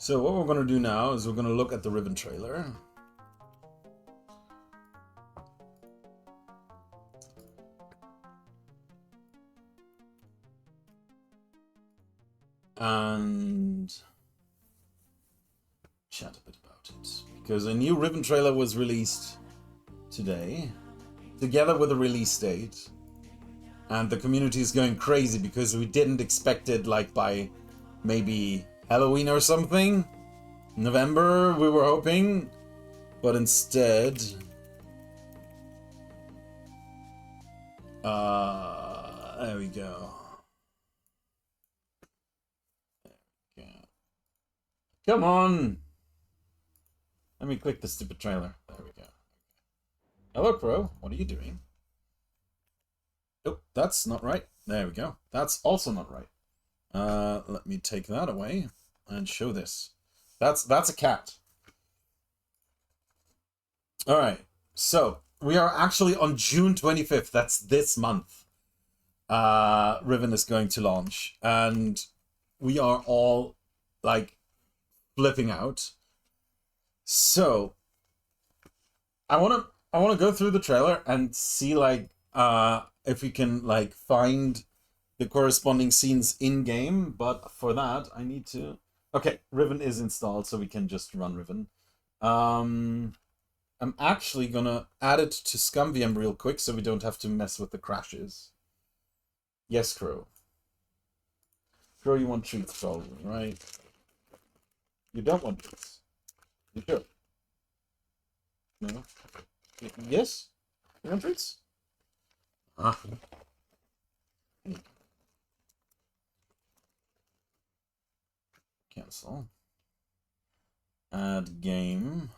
So what we're going to do now is we're going to look at the Riven trailer. And chat a bit about it. Because a new Riven trailer was released today, together with a release date. And the community is going crazy because we didn't expect it like by maybe Halloween or something. November, we were hoping. But instead... there we go. Come on! Let me click the stupid trailer. There we go. Hello, Pro. What are you doing? Oh, that's not right. There we go. That's also not right. Let me take that away and show this. That's a cat. All right. So we are actually on June 25th. That's this month. Riven is going to launch, and we are all like flipping out. So I want to go through the trailer and see like if we can like find the corresponding scenes in game, but for that I need to... Okay, Riven is installed, so we can just run Riven. I'm actually gonna add it to ScumVM real quick so we don't have to mess with the crashes. Yes, Crow. Crow, you want truth probably, right? You don't want truth. You sure? No? Yes? You want truths? Ah. Cancel. Add game.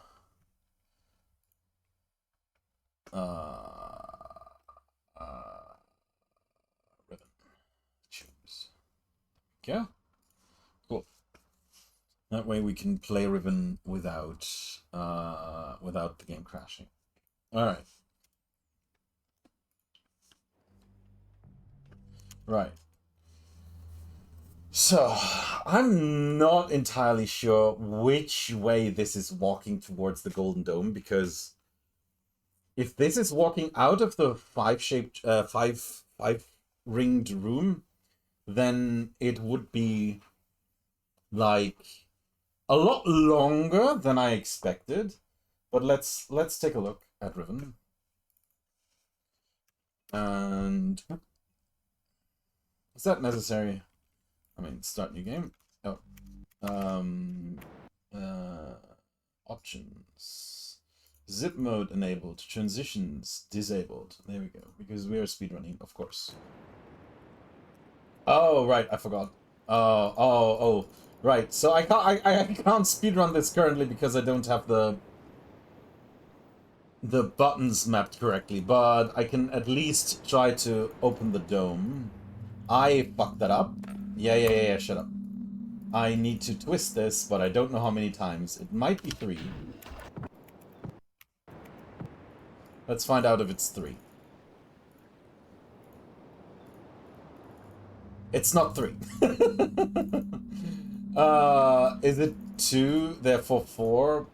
Riven. Choose. Okay. Cool. That way we can play Riven without without the game crashing. All right. Right. So, I'm not entirely sure which way this is walking towards the Golden Dome, because if this is walking out of the five-ringed room, then it would be like a lot longer than I expected. But let's take a look at Riven. And is that necessary? I mean, start new game. Oh, options. Zip mode enabled. Transitions disabled. There we go. Because we are speedrunning, of course. Oh, right. I forgot. Oh. Right. So I can't speedrun this currently because I don't have the buttons mapped correctly. But I can at least try to open the dome. I fucked that up. Yeah, shut up. I need to twist this, but I don't know how many times. It might be 3. Let's find out if it's 3. It's not 3. Is it 2, therefore 4?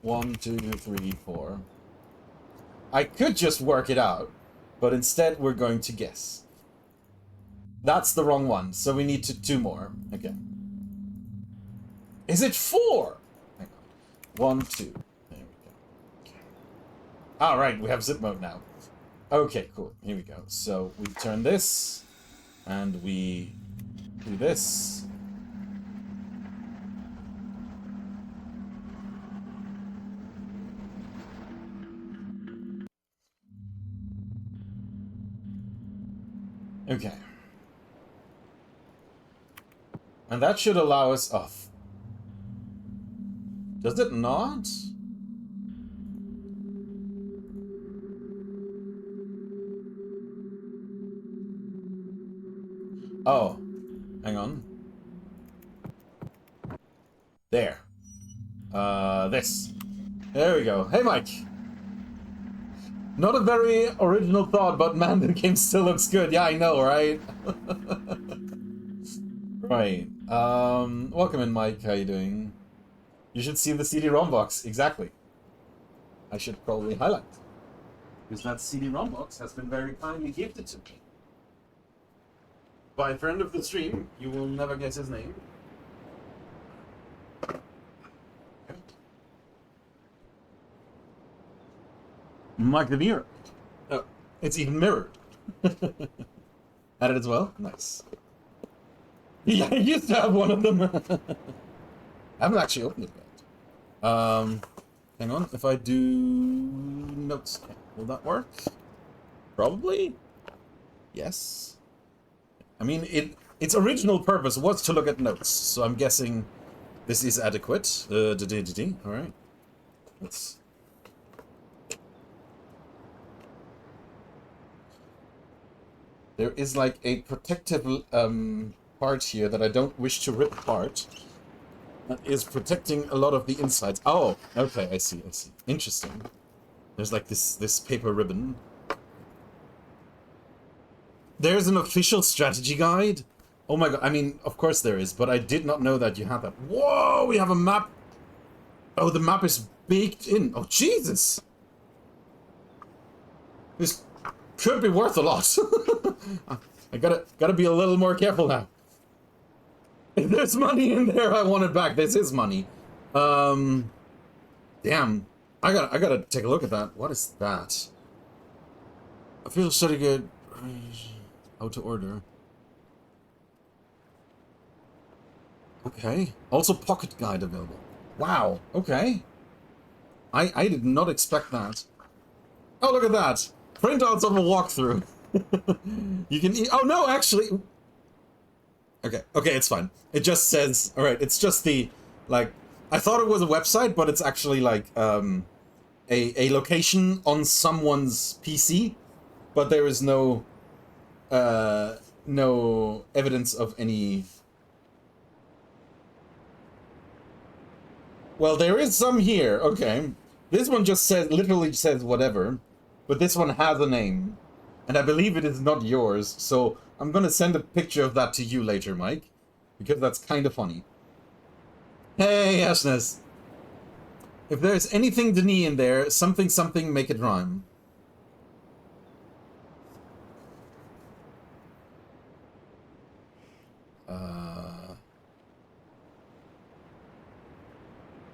1, 2, 3, 4. I could just work it out, but instead we're going to guess. That's the wrong one, so we need 2 more. Okay. Is it 4? Hang on. 1, 2. There we go. Okay. Alright, we have zip mode now. Okay, cool. Here we go. So we turn this, and we do this. Okay. And that should allow us off. Does it not? Oh, hang on. There. This. There we go. Hey, Mike. Not a very original thought, but man, the game still looks good. Yeah, I know, right? Right. Welcome in, Mike. How you doing? You should see the CD-ROM box. Exactly. I should probably highlight. Because that CD-ROM box has been very kindly gifted to me by a friend of the stream. You will never guess his name. Mike the Mirror. Oh, it's even mirrored. Had it as well? Nice. Yeah, I used to have one of them. I haven't actually opened it yet. Hang on. If I do notes, will that work? Probably. Yes. I mean, its original purpose was to look at notes, so I'm guessing this is adequate. All right. Let's. There is like a protective part here that I don't wish to rip apart. That is protecting a lot of the insides. Oh, okay, I see. Interesting. There's like this paper ribbon. There's an official strategy guide? Oh my god, I mean, of course there is, but I did not know that you have that. Whoa, we have a map! Oh, the map is baked in. Oh, Jesus! This could be worth a lot. I gotta be a little more careful now. If there's money in there, I want it back. This is money. Damn. I gotta take a look at that. What is that? I feel so good. How to order. Okay. Also pocket guide available. Wow. Okay. I did not expect that. Oh, look at that. Printouts of a walkthrough. You can oh no, actually. Okay, it's fine. It just says, all right, it's just the, like, I thought it was a website, but it's actually like a location on someone's PC, but there is no no evidence of any. Well, there is some here. Okay, this one just says, literally says whatever, but this one has a name, and I believe it is not yours. So I'm gonna send a picture of that to you later, Mike, because that's kind of funny. Hey, Ashness. If there's anything Denis in there, something make it rhyme.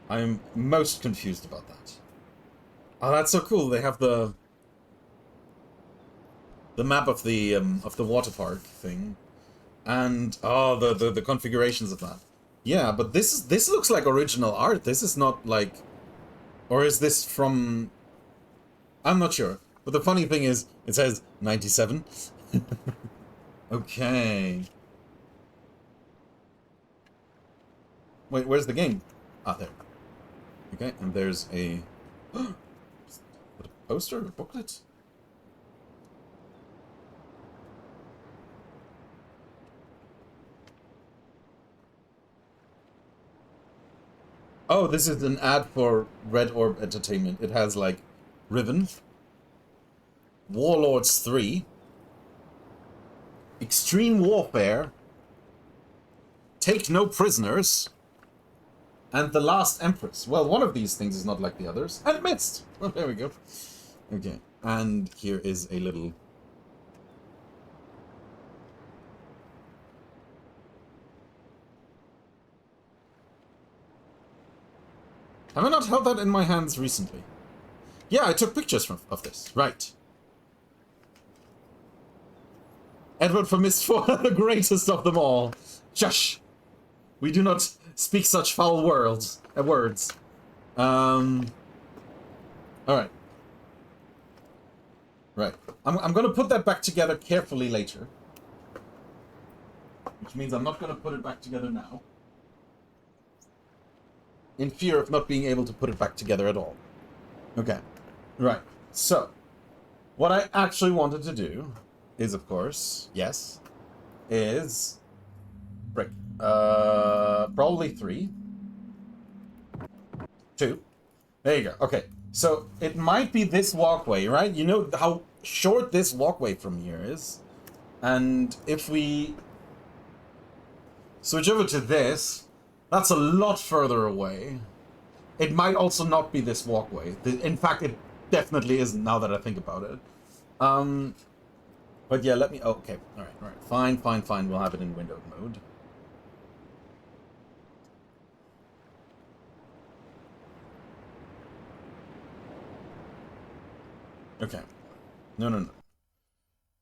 I'm most confused about that. Oh, that's so cool. They have the map of the water park thing, and oh, the configurations of that. Yeah, but this looks like original art. This is not like, or is this from? I'm not sure. But the funny thing is, it says 97. Okay. Wait, where's the game? Ah, there. Okay, and there's a poster, a booklet. Oh, this is an ad for Red Orb Entertainment. It has like Riven, Warlords 3, Extreme Warfare, Take No Prisoners, and The Last Empress. Well, one of these things is not like the others. And Mist! Oh, there we go. Okay, and here is a little... Have I not held that in my hands recently? Yeah, I took pictures of this. Right. Edward for Mist 4, the greatest of them all. Shush! We do not speak such foul words. Alright. Right. I'm gonna put that back together carefully later. Which means I'm not gonna put it back together now. In fear of not being able to put it back together at all. Okay. Right. So, what I actually wanted to do is, of course, yes, is break. Probably 3. 2. There you go. Okay. So, it might be this walkway, right? You know how short this walkway from here is? And if we switch over to this, that's a lot further away. It might also not be this walkway. In fact, it definitely isn't now that I think about it. But yeah, let me... Okay, alright. Fine. We'll have it in windowed mode. Okay. No.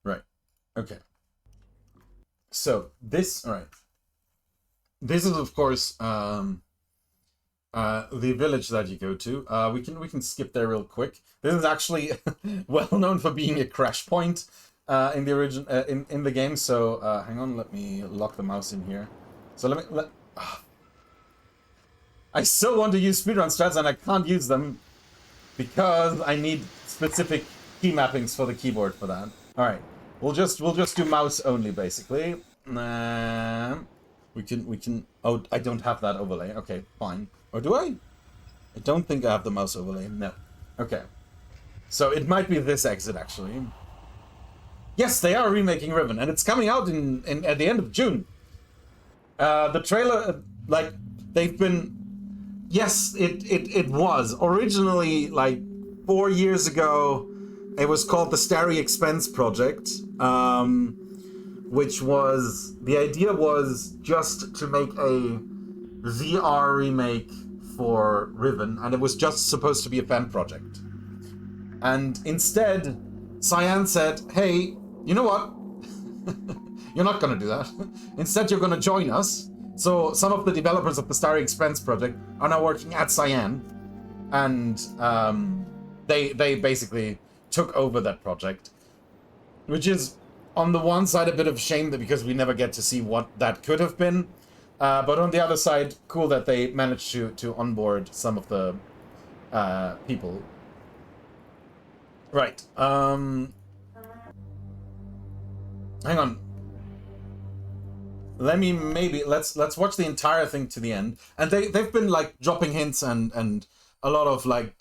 Right. Okay. So, this... Alright. This is, of course, the village that you go to. We can skip there real quick. This is actually well known for being a crash point in the origin in the game. So hang on, let me lock the mouse in here. So I still want to use speedrun strats and I can't use them because I need specific key mappings for the keyboard for that. All right, we'll just do mouse only basically. We can. Oh, I don't have that overlay. Okay, fine. Or do I? I don't think I have the mouse overlay. No. Okay. So it might be this exit actually. Yes, they are remaking Riven, and it's coming out in at the end of June. The trailer, like, they've been. Yes, it was originally like 4 years ago. It was called the Starry Expense Project. Which was, the idea was just to make a VR remake for Riven, and it was just supposed to be a fan project. And instead, Cyan said, hey, you know what? You're not gonna do that. Instead, you're gonna join us. So some of the developers of the Starry Expense project are now working at Cyan, and they basically took over that project, which is, on the one side, a bit of a shame that because we never get to see what that could have been. But on the other side, cool that they managed to onboard some of the people. Right. Hang on. Let's watch the entire thing to the end. And they've been like dropping hints and a lot of like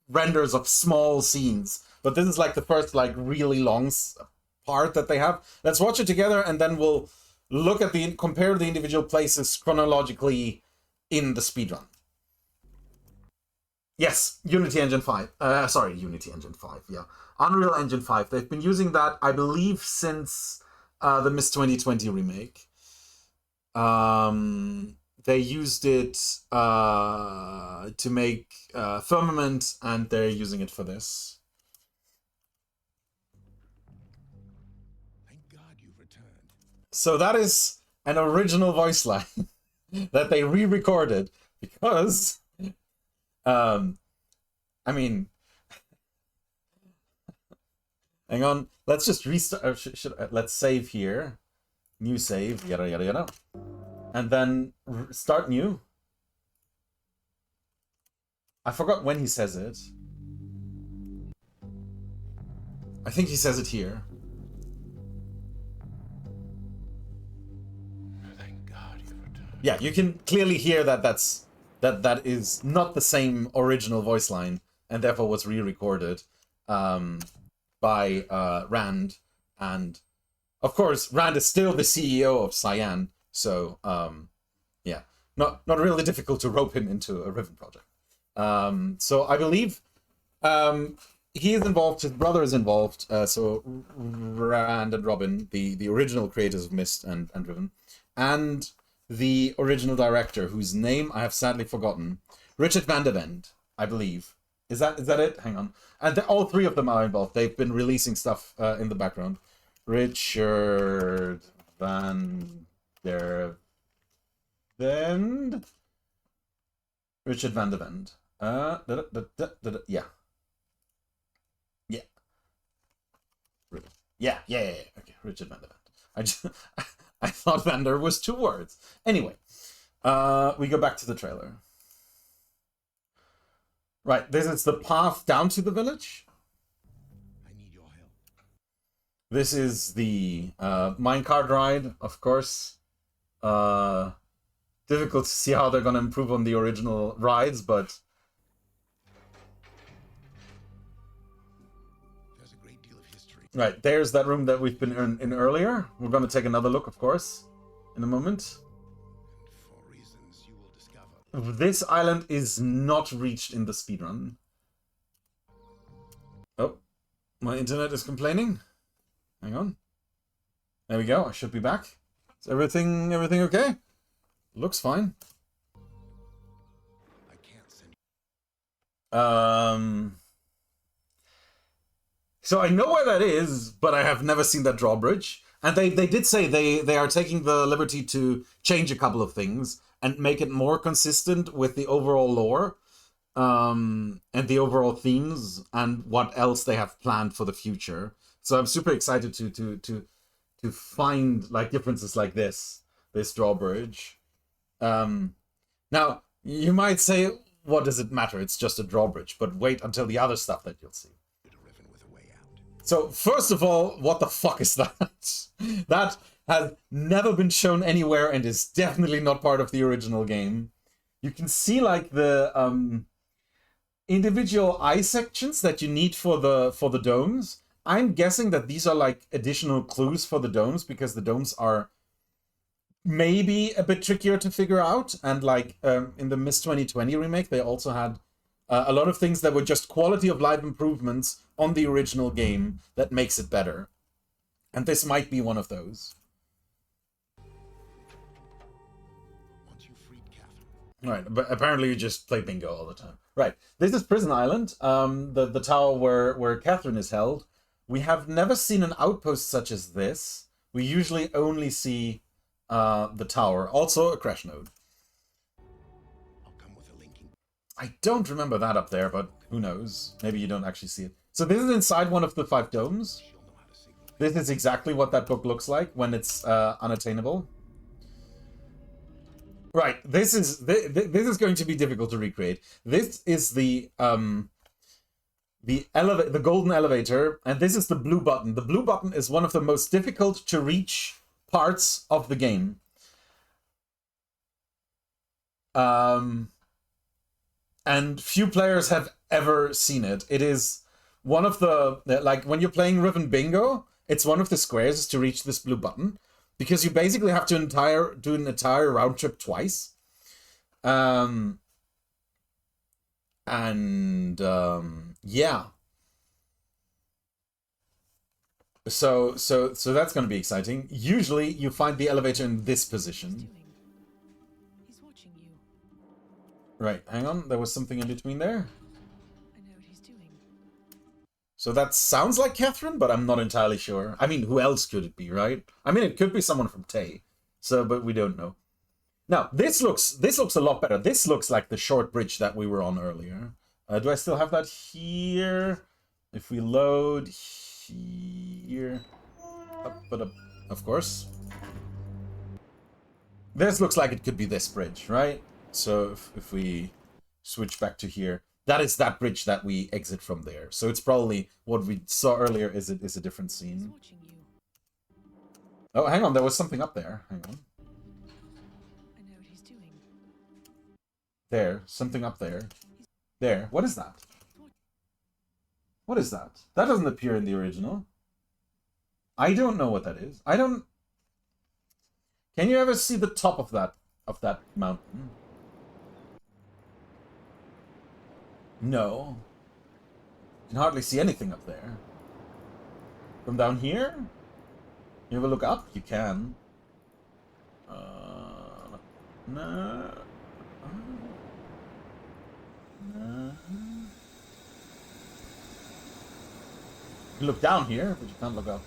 renders of small scenes. But this is like the first like really long part that they have. Let's watch it together and then we'll look at compare the individual places chronologically in the speedrun. Yes, Unity Engine 5. Unity Engine 5, yeah. Unreal Engine 5. They've been using that, I believe, since the Miss 2020 remake. They used it to make Firmament, and they're using it for this. So that is an original voice line that they re-recorded because, I mean, hang on, let's just restart, let's save here, new save, yada, and then start new. I forgot when he says it. I think he says it here. Yeah, you can clearly hear that that is not the same original voice line, and therefore was re-recorded by Rand. And of course, Rand is still the CEO of Cyan, so yeah, not really difficult to rope him into a Riven project. So I believe he is involved. His brother is involved. So Rand and Robin, the original creators of Myst and Riven, and the original director, whose name I have sadly forgotten, Richard van der Vende, I believe. Is that it? Hang on. And all three of them are involved. They've been releasing stuff in the background. Richard van der Vende. Richard van der Vende. Yeah. Yeah. Okay, Richard van der Vende. I thought Vander was 2 words. Anyway, we go back to the trailer. Right, this is the path down to the village. I need your help. This is the minecart ride, of course. Difficult to see how they're going to improve on the original rides, but right, there's that room that we've been in earlier. We're going to take another look, of course, in a moment. For reasons you will discover. this island is not reached in the speedrun. Oh, my internet is complaining. Hang on. There we go. I should be back. Is everything okay? Looks fine. I can't send So I know where that is, but I have never seen that drawbridge. And they did say they are taking the liberty to change a couple of things and make it more consistent with the overall lore, and the overall themes and what else they have planned for the future. So I'm super excited to find like differences like this drawbridge. Now you might say, what does it matter? It's just a drawbridge. But wait until the other stuff that you'll see. Riven with a way out. So first of all, what the fuck is that? That has never been shown anywhere and is definitely not part of the original game. You can see like the individual eye sections that you need for the domes. I'm guessing that these are like additional clues for the domes because the domes are maybe a bit trickier to figure out. And like in the Miss 2020 remake, they also had a lot of things that were just quality of life improvements on the original game that makes it better. And this might be one of those. Once you freed Catherine. Right, but apparently you just play bingo all the time. Right, this is Prison Island, the tower where Catherine is held. We have never seen an outpost such as this. We usually only see the tower, also a crash node. I'll come with a linking. I don't remember that up there, but who knows? Maybe you don't actually see it. So this is inside one of the 5 domes. She'll know how to signal. This is exactly what that book looks like when it's unattainable. Right, this is going to be difficult to recreate. This is the golden elevator, and this is the blue button. The blue button is one of the most difficult to reach parts of the game. And few players have ever seen it. It is one of the, like when you're playing Riven Bingo, it's one of the squares to reach this blue button, because you basically have to do an entire round trip twice. Yeah. So that's going to be exciting. Usually you find the elevator in this position. He's watching you. Right, hang on. There was something in between there. I know what he's doing. So that sounds like Catherine, but I'm not entirely sure. I mean, who else could it be, right? I mean, it could be someone from Tay. So, but we don't know. Now, this looks a lot better. This looks like the short bridge that we were on earlier. Do I still have that here? If we load here, up, of course. This looks like it could be this bridge, right? So if we switch back to here, that is that bridge that we exit from there. So it's probably what we saw earlier is a different He's scene. watching you. Oh, hang on, there was something up there. Hang on. I know what he's doing. There, something up there. There, what is that? What is that? That doesn't appear in the original. I don't know what that is. I don't... Can you ever see the top of that mountain? No. You can hardly see anything up there. From down here? You ever look up? You can. No. No. You can look down here, but you can't look up.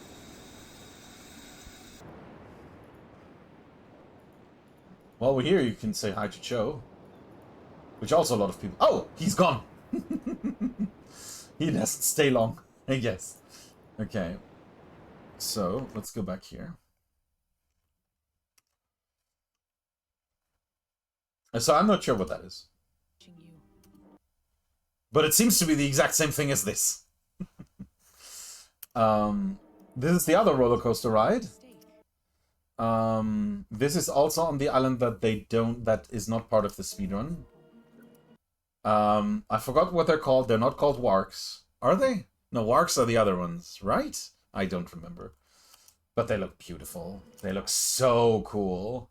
While we're here, you can say hi to Cho. Which also a lot of people... Oh! He's gone! He doesn't stay long, I guess. Okay. So, let's go back here. So I'm not sure what that is. Watching you. But it seems to be the exact same thing as this. This is the other roller coaster ride. Mistake. This is also on the island that is not part of the speedrun. I forgot what they're called. They're not called Warks. Are they? No, Warks are the other ones, right? I don't remember. But they look beautiful. They look so cool.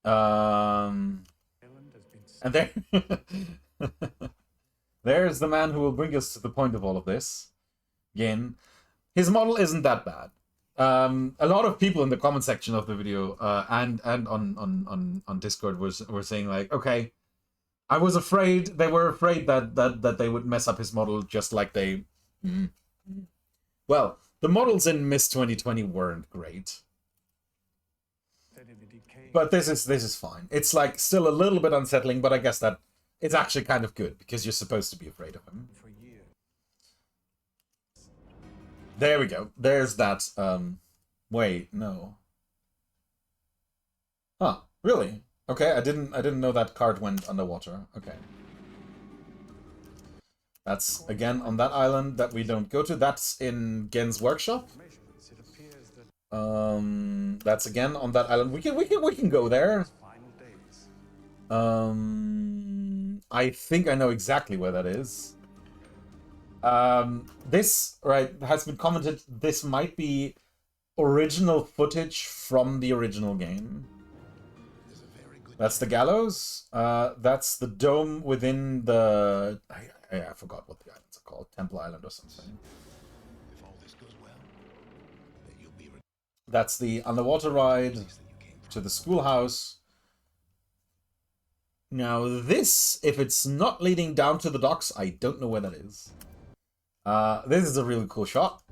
Island has And there, there's the man who will bring us to the point of all of this. Gehn. His model isn't that bad. A lot of people in the comment section of the video and on Discord were saying like, okay, I was afraid, they were afraid that they would mess up his model just like they... Well, the models in Miss 2020 weren't great. But this is fine. It's like still a little bit unsettling, but I guess that it's actually kind of good because you're supposed to be afraid of him. There we go. There's that. Wait, no. Huh? Really? Okay, I didn't know that card went underwater. Okay. That's again on that island that we don't go to. That's in Gehn's workshop. That's again on that island. We can go there. I think I know exactly where that is. This, right, has been commented, this might be original footage from the original game. That's the gallows. That's the dome within the... I forgot what the islands are called. Temple Island or something. If all this goes well, then you'll be... That's the underwater ride to the schoolhouse. Now this, if it's not leading down to the docks, I don't know where that is. This is a really cool shot.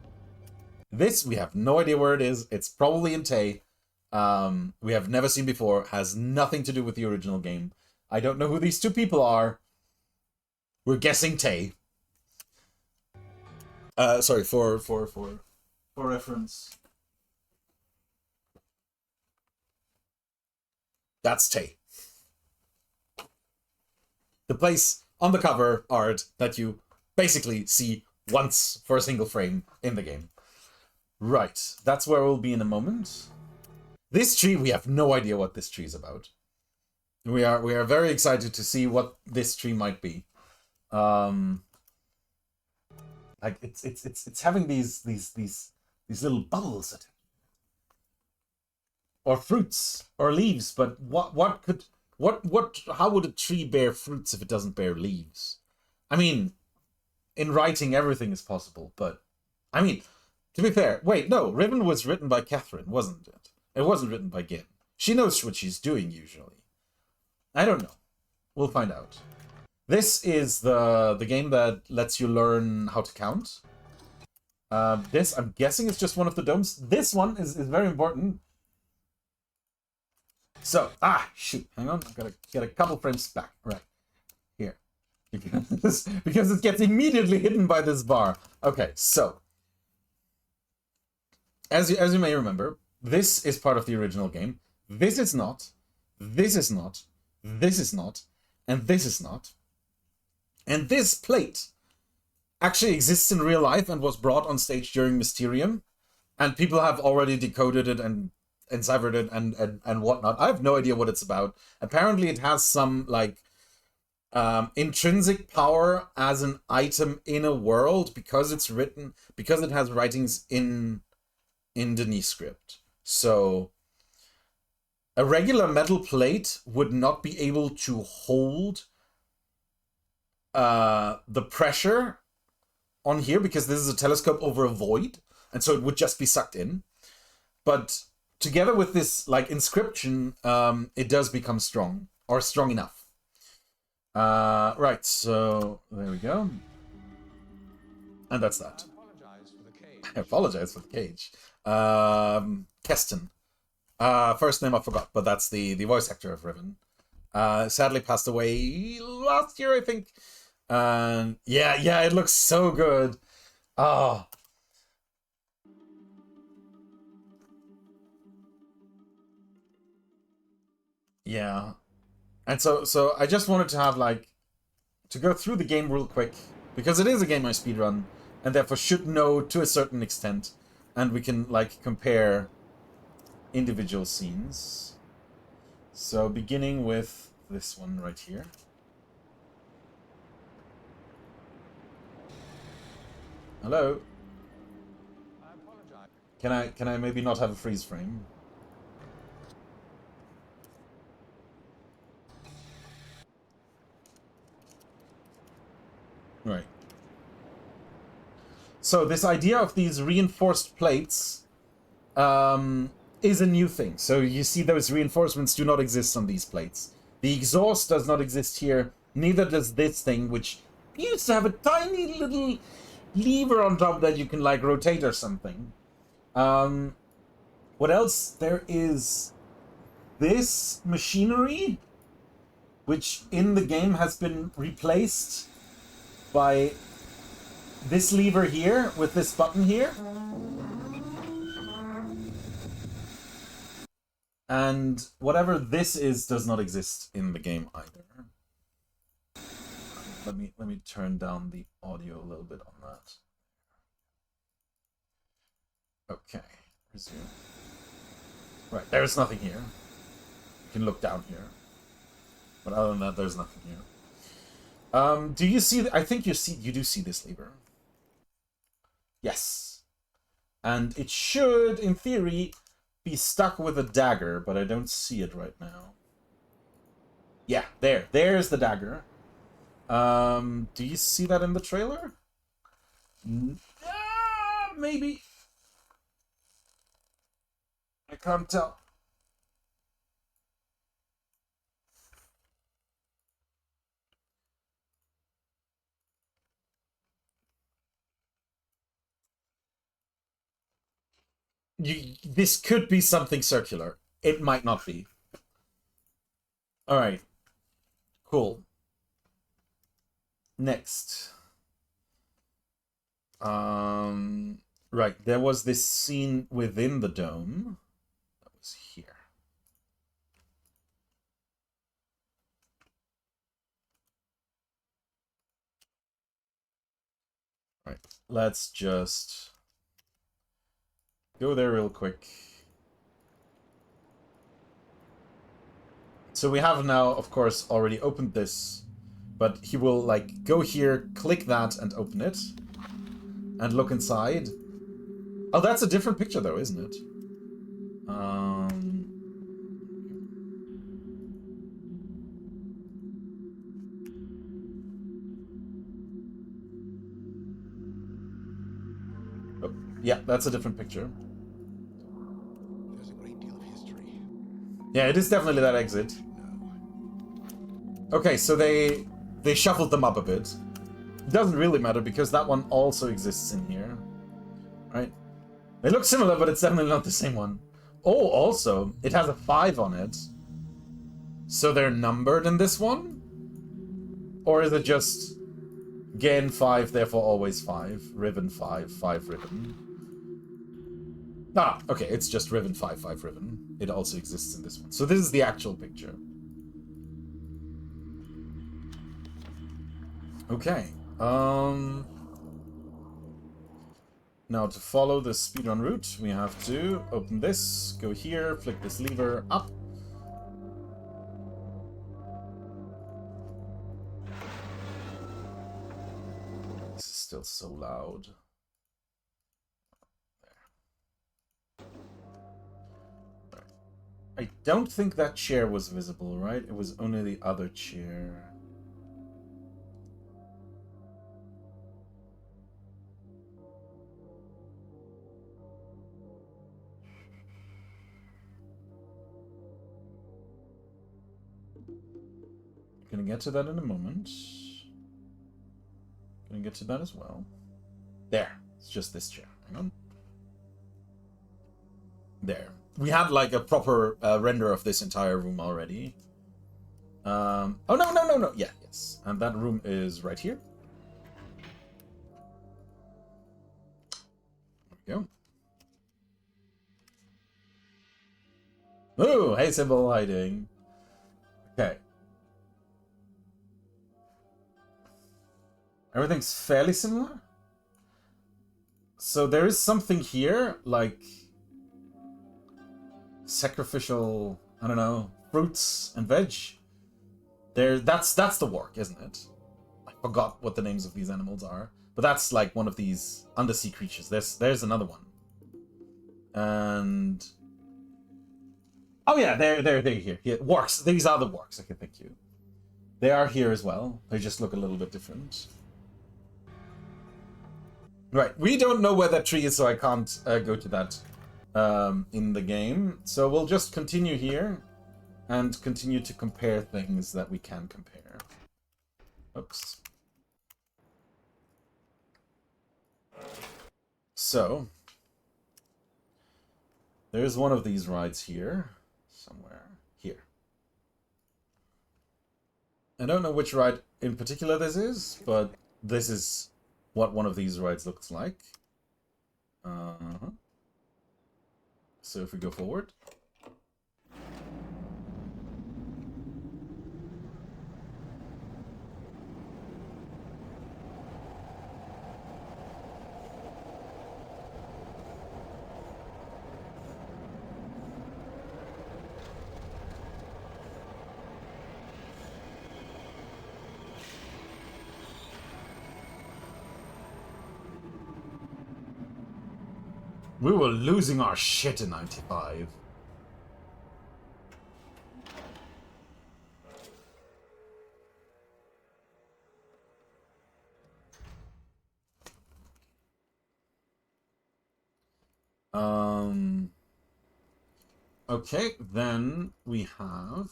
This, we have no idea where it is. It's probably in Tay. We have never seen before. Has nothing to do with the original game. I don't know who these two people are. We're guessing Tay. Sorry, for reference. That's Tay. The place on the cover art that you basically see once for a single frame in the game. Right, that's where we'll be in a moment. This tree, we have no idea what this tree is about. We are very excited to see what this tree might be. Like it's having these little bubbles at it. Or fruits or leaves, but how would a tree bear fruits if it doesn't bear leaves? I mean, in writing everything is possible, but I mean, to be fair, wait, no, Riven was written by Catherine, wasn't it? It wasn't written by Gehn. She knows what she's doing usually. I don't know. We'll find out. This is the game that lets you learn how to count. This, I'm guessing, is just one of the domes. This one is very important. So, shoot, hang on, I've got to get a couple frames back. Right, here. Because it gets immediately hidden by this bar. Okay, so, as you may remember, this is part of the original game. This is not, this is not, this is not, and this is not. And this plate actually exists in real life and was brought on stage during Mysterium. And people have already decoded it and enciphered it and whatnot. I have no idea what it's about. Apparently it has some, like, intrinsic power as an item in a world because it's written, because it has writings in the script. So a regular metal plate would not be able to hold the pressure on here because this is a telescope over a void, and so it would just be sucked in. But together with this, like, inscription, it does become strong, or strong enough. Right, so there we go. And that's that. I apologize for the cage. Keston. First name I forgot, but that's the voice actor of Riven. Sadly passed away last year, I think. Yeah, it looks so good. Oh. Yeah. And so I just wanted to have, like, to go through the game real quick, because it is a game I speedrun, and therefore should know to a certain extent, and we can, like, compare individual scenes. So beginning with this one right here. Hello? I apologize. Can I maybe not have a freeze frame? Right. So this idea of these reinforced plates is a new thing. So you see those reinforcements do not exist on these plates. The exhaust does not exist here. Neither does this thing, which used to have a tiny little lever on top that you can like rotate or something. What else? There is this machinery, which in the game has been replaced by this lever here with this button here. And whatever this is does not exist in the game either. Let me turn down the audio a little bit on that. Okay, resume. Right, there's nothing here. You can look down here. But other than that, there's nothing here. Do you see? I think you do see this lever. Yes. And it should, in theory, be stuck with a dagger, but I don't see it right now. Yeah, there's the dagger. Do you see that in the trailer? Maybe. I can't tell. This could be something circular. It might not be. All right. Cool. Next. Right. There was this scene within the dome. That was here. Right. Let's just go there real quick. So we have now, of course, already opened this, but he will, like, go here, click that, and open it. And look inside. Oh, that's a different picture, though, isn't it? Oh, yeah, that's a different picture. There's a great deal of history. Yeah, it is definitely that exit. Okay, so they shuffled them up a bit. It doesn't really matter because that one also exists in here. Right? They look similar, but it's definitely not the same one. Oh, also, it has a 5 on it. So they're numbered in this one? Or is it just Gehn 5, therefore always 5? Riven 5, 5 Riven. Ah, okay, it's just Riven 5, 5 Riven. It also exists in this one. So this is the actual picture. Okay. Now to follow the speedrun route, we have to open this, go here, flick this lever up. This is still so loud. There. I don't think that chair was visible, right? It was only the other chair. Gonna get to that in a moment. Gonna get to that as well. There. It's just this chair. Hang on. There. We had like a proper render of this entire room already. Oh, no. Yeah, yes. And that room is right here. There we go. Oh, hey, Sybil, how you doing? Okay. Everything's fairly similar. So there is something here, like sacrificial, I don't know, fruits and veg. That's the work, isn't it? I forgot what the names of these animals are, but that's like one of these undersea creatures. There's another one, and oh yeah, they're here. Works. These are the works. Okay, thank you. They are here as well. They just look a little bit different. Right, we don't know where that tree is, so I can't go to that in the game. So we'll just continue here and continue to compare things that we can compare. Oops. So, there's one of these rides here, somewhere here. I don't know which ride in particular this is, but this is what one of these rides looks like. So if we go forward. We were losing our shit in 95. Okay, then we have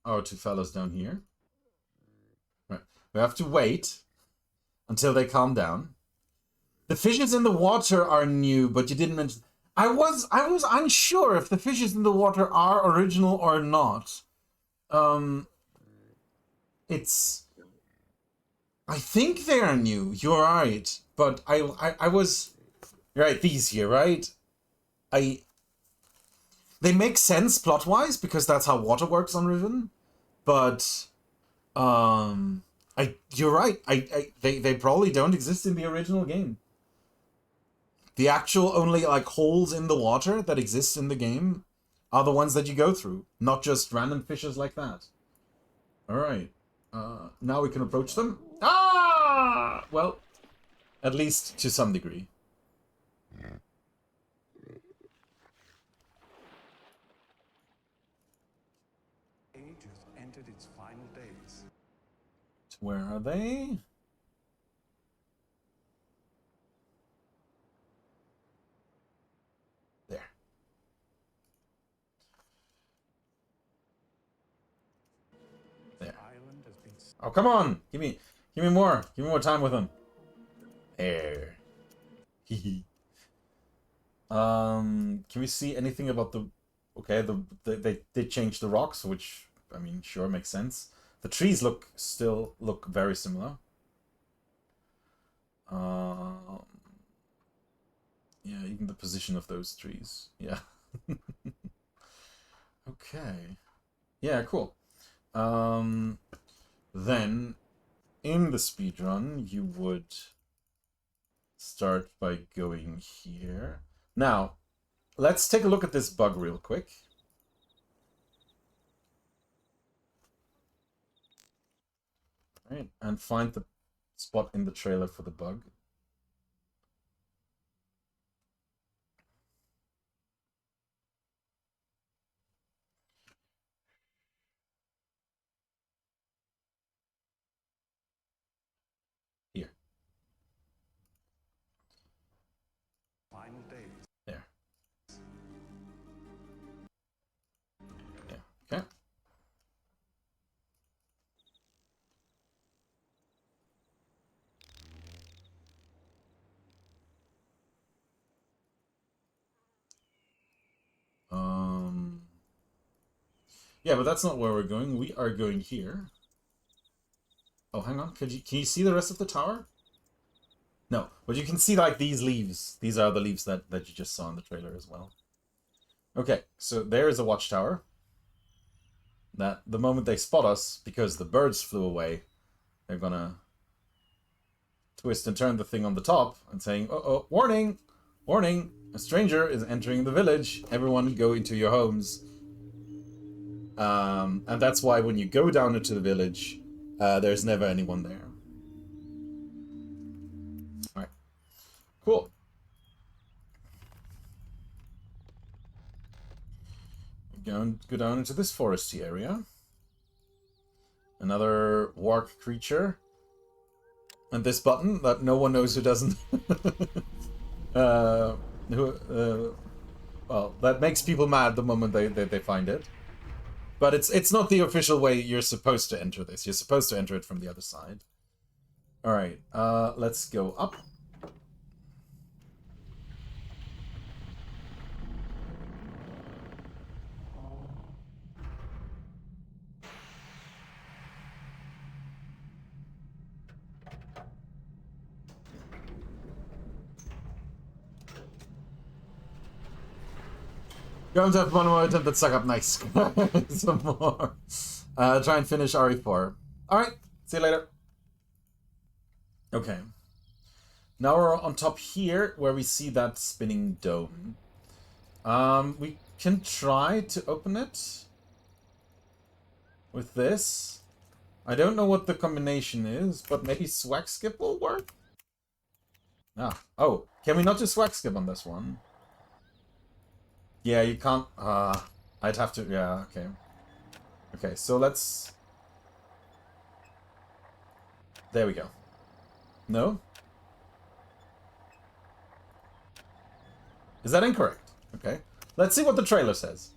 our two fellows down here. Right. We have to wait until they calm down. The fishes in the water are new, but you didn't mention. I was unsure if the fishes in the water are original or not. It's. I think they are new. You're right, but I was right. These here, right? They make sense plot wise because that's how water works on Riven, but you're right. They probably don't exist in the original game. The actual only like holes in the water that exist in the game are the ones that you go through, not just random fishes like that. All right. Now we can approach them. Ah! Well, at least to some degree. Age has entered its final days. Where are they? There. There. Island has been Oh, come on! Give me more. Give me more time with them. There. Hehe. Can we see anything about the? Okay, they changed the rocks, which I mean, sure makes sense. The trees still look very similar. Yeah, even the position of those trees. Yeah. Okay. Yeah, cool. Then in the speedrun, you would start by going here. Now, let's take a look at this bug real quick. Right, and find the spot in the trailer for the bug. Here. final days. There. Yeah. Okay. Yeah, but that's not where we're going. We are going here. Oh, hang on. Can you see the rest of the tower? No, but you can see like these leaves. These are the leaves that you just saw in the trailer as well. Okay, so there is a watchtower. That the moment they spot us, because the birds flew away, they're gonna twist and turn the thing on the top and saying, "Uh-oh, warning! Warning! A stranger is entering the village. Everyone go into your homes." And that's why when you go down into the village, there's never anyone there. Alright. Cool. Go down into this foresty area. Another warg creature. And this button that no one knows who doesn't. uh, well, that makes people mad the moment they find it. But it's not the official way you're supposed to enter this. You're supposed to enter it from the other side. Alright, let's go up. Going to have one more attempt at suck up nice. Some more. Try and finish RE4. Alright, see you later. Okay. Now we're on top here where we see that spinning dome. We can try to open it with this. I don't know what the combination is, but maybe swag skip will work? Ah. Oh, can we not do swag skip on this one? Yeah, you can't... I'd have to... Yeah, okay. Okay, so let's... There we go. No? Is that incorrect? Okay. Let's see what the trailer says.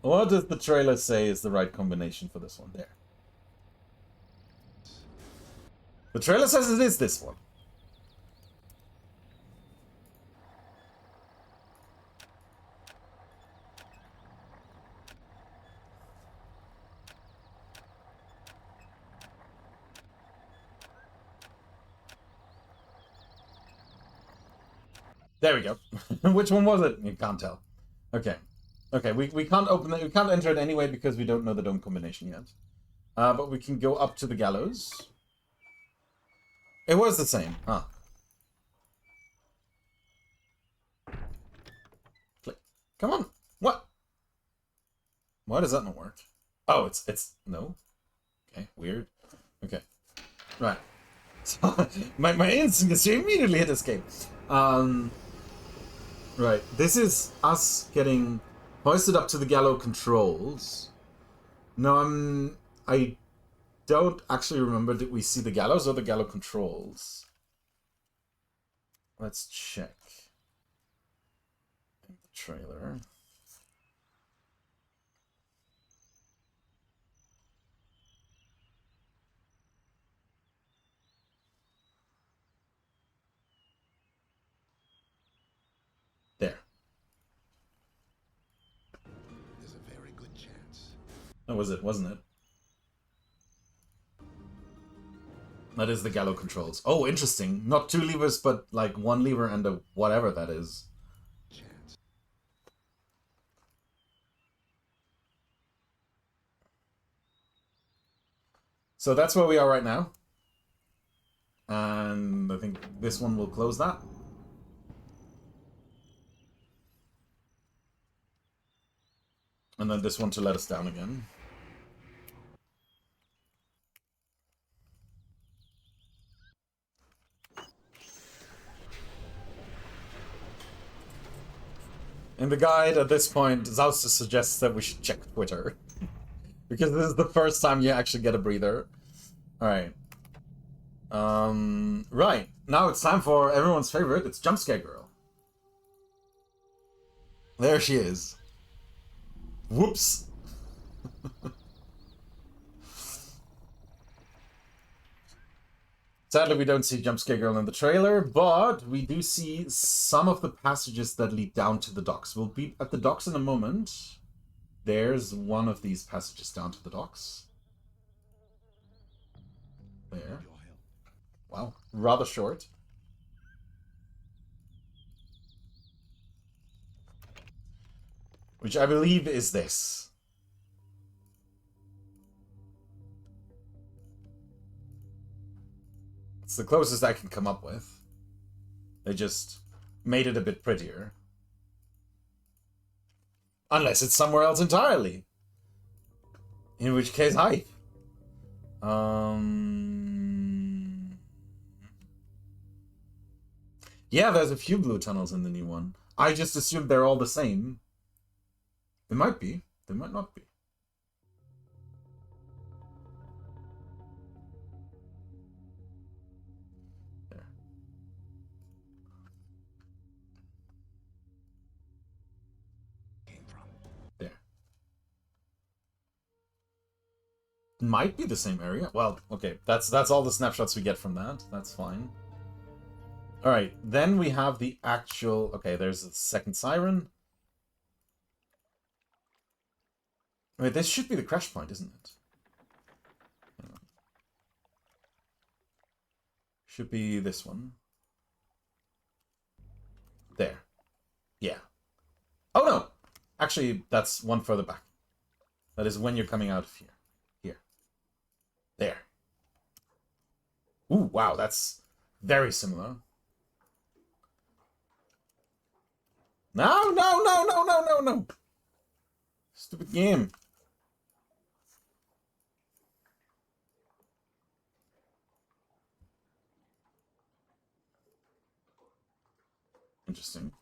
What does the trailer say is the right combination for this one? There. The trailer says it is this one. There we go. Which one was it? You can't tell. Okay. Okay, we can't open it. We can't enter it anyway because we don't know the dome combination yet. But we can go up to the gallows. It was the same. Huh. Click. Come on. What? Why does that not work? Oh, it's... No. Okay, weird. Okay. Right. So, my instinct is to immediately hit escape. Right, this is us getting hoisted up to the gallows controls. No, I don't actually remember, did we see the gallows or the gallows controls? Let's check. In the trailer. There. There's a very good chance. That was it, wasn't it? That is the gallows controls. Oh, interesting. Not two levers, but like one lever and a whatever that is. Chance. So that's where we are right now. And I think this one will close that. And then this one to let us down again. In the guide at this point, Zausta suggests that we should check Twitter. Because this is the first time you actually get a breather. Alright. Right. Now it's time for everyone's favorite. It's Jumpscare Girl. There she is. Whoops. Sadly, we don't see Jumpscare Girl in the trailer, but we do see some of the passages that lead down to the docks. We'll be at the docks in a moment. There's one of these passages down to the docks. There. Wow, rather short. Which I believe is this. It's the closest I can come up with. They just made it a bit prettier. Unless it's somewhere else entirely. In which case, hi. Yeah, there's a few blue tunnels in the new one. I just assumed they're all the same. They might be. They might not be. Might be the same area. Well, okay, that's all the snapshots we get from that. That's fine. All right, then we have the actual. Okay, there's a second siren. Wait, this should be the crash point, isn't it? Should be this one. There. Yeah. Oh no! Actually, that's one further back. That is when you're coming out of here. Here. There. Ooh, wow, that's very similar. No, no, no, no, no, no, no! Stupid game. Interesting.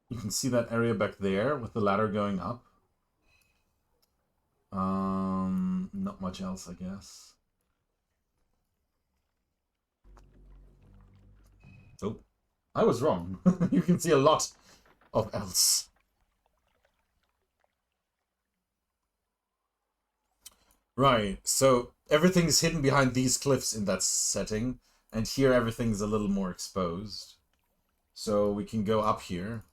You can see that area back there with the ladder going up. Not much else, I guess. Oh, I was wrong. You can see a lot of else. Right, so everything's hidden behind these cliffs in that setting, and here everything's a little more exposed. So we can go up here.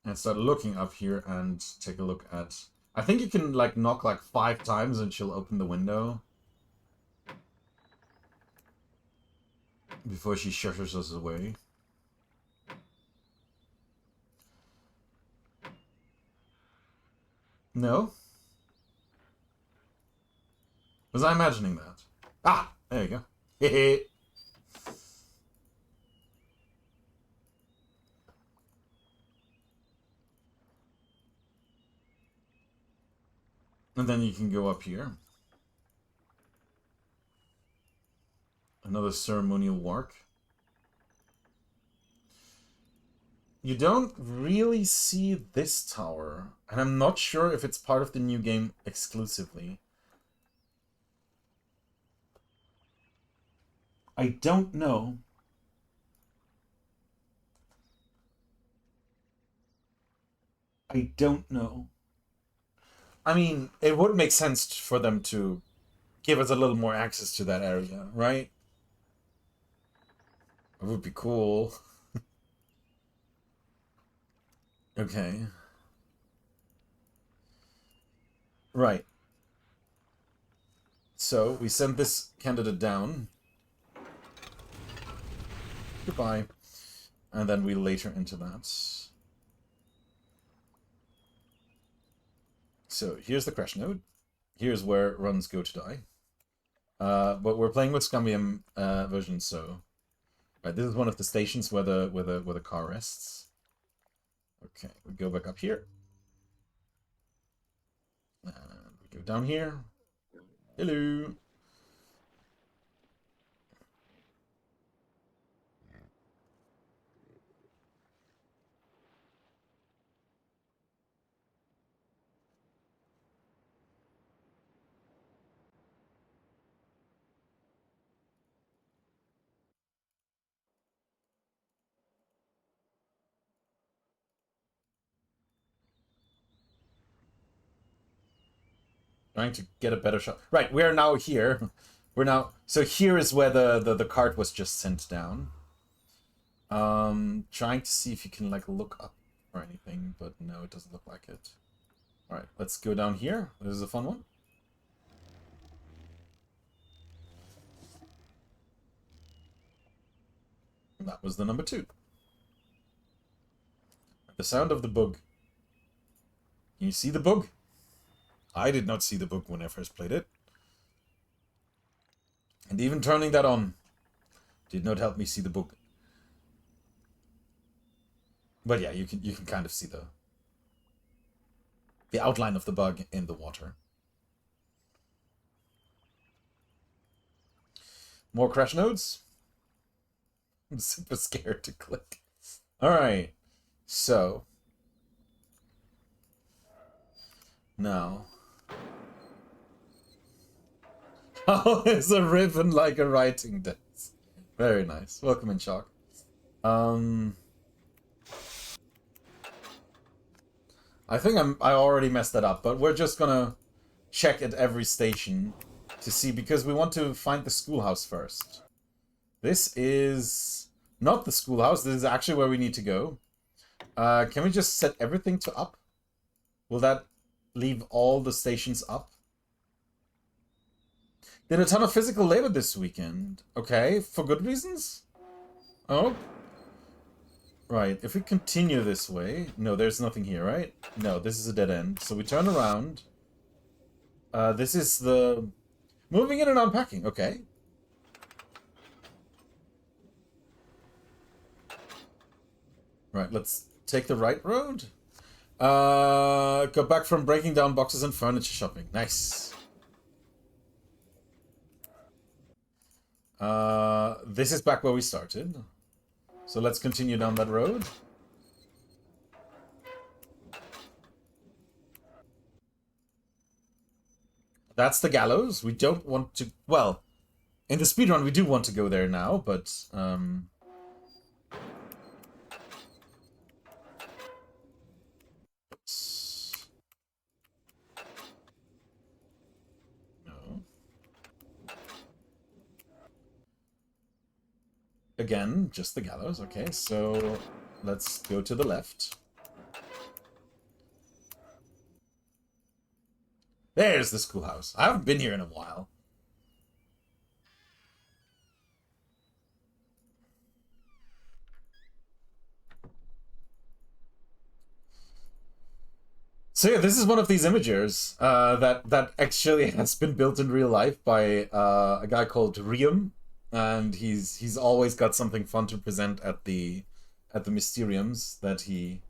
And start looking up here and take a look at... I think you can like knock like 5 times and she'll open the window. Before she shutters us away. No? Was I imagining that? Ah! There you go. Hehe. And then you can go up here. Another ceremonial work. You don't really see this tower. And I'm not sure if it's part of the new game exclusively. I don't know. I don't know. I mean, it would make sense for them to give us a little more access to that area, right? It would be cool. Okay. Right. So, we send this candidate down. Goodbye. And then we later into that. So, here's the crash node. Here's where runs go to die. But we're playing with Scumbium version, so... Right, this is one of the stations where the car rests. Okay, we go back up here. And we go down here. Hello. Trying to get a better shot. Right, we're now here. We're now... So here is where the cart was just sent down. Trying to see if you can, like, look up or anything, but no, it doesn't look like it. Alright, let's go down here. This is a fun one. And that was the number 2. The sound of the bug. Can you see the bug? I did not see the bug when I first played it. And even turning that on did not help me see the bug. But yeah, you can kind of see the outline of the bug in the water. More crash nodes. I'm super scared to click. Alright. So. Now. How is a ribbon like a writing desk? Very nice. Welcome in, Shock. I think I already messed that up, but we're just gonna check at every station to see, because we want to find the schoolhouse first. This is not the schoolhouse. This is actually where we need to go. Can we just set everything to up? Will that leave all the stations up? Did a ton of physical labor this weekend. Okay, for good reasons? Oh. Right, if we continue this way... No, there's nothing here, right? No, this is a dead end. So we turn around. This is the... Moving in and unpacking, okay. Right, let's take the right road. Go back from breaking down boxes and furniture shopping. Nice. This is back where we started. So let's continue down that road. That's the gallows. We don't want to... Well, in the speedrun we do want to go there now, but... No. Again, just the gallows. Okay, so let's go to the left. There's the schoolhouse. I haven't been here in a while. So yeah, this is one of these imagers that actually has been built in real life by a guy called Riven, and he's always got something fun to present at the Mysteriums that he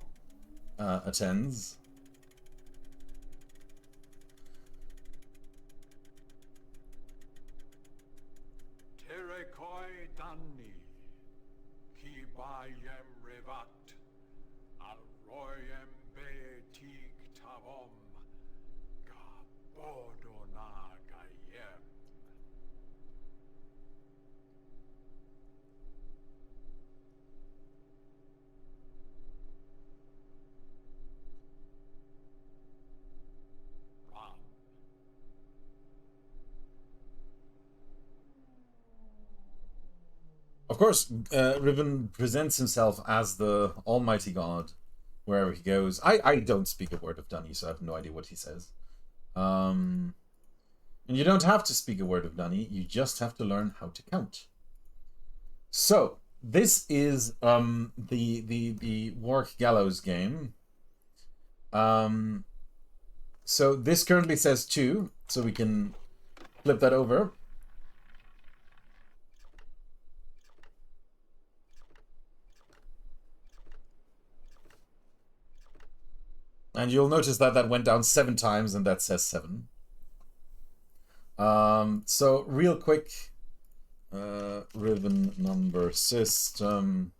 attends. Terekoi Danni, Ki Bayem Revat, Alroyem Be Tik Tavom, Kabodona Gayem. Ram. Of course, Riven presents himself as the Almighty God wherever he goes. I don't speak a word of Dunny, so I have no idea what he says. And you don't have to speak a word of Dunny, you just have to learn how to count. So, this is the Warwick Gallows game. So this currently says 2, so we can flip that over. And you'll notice that that went down 7 times, and that says 7. So real quick, Riven number system.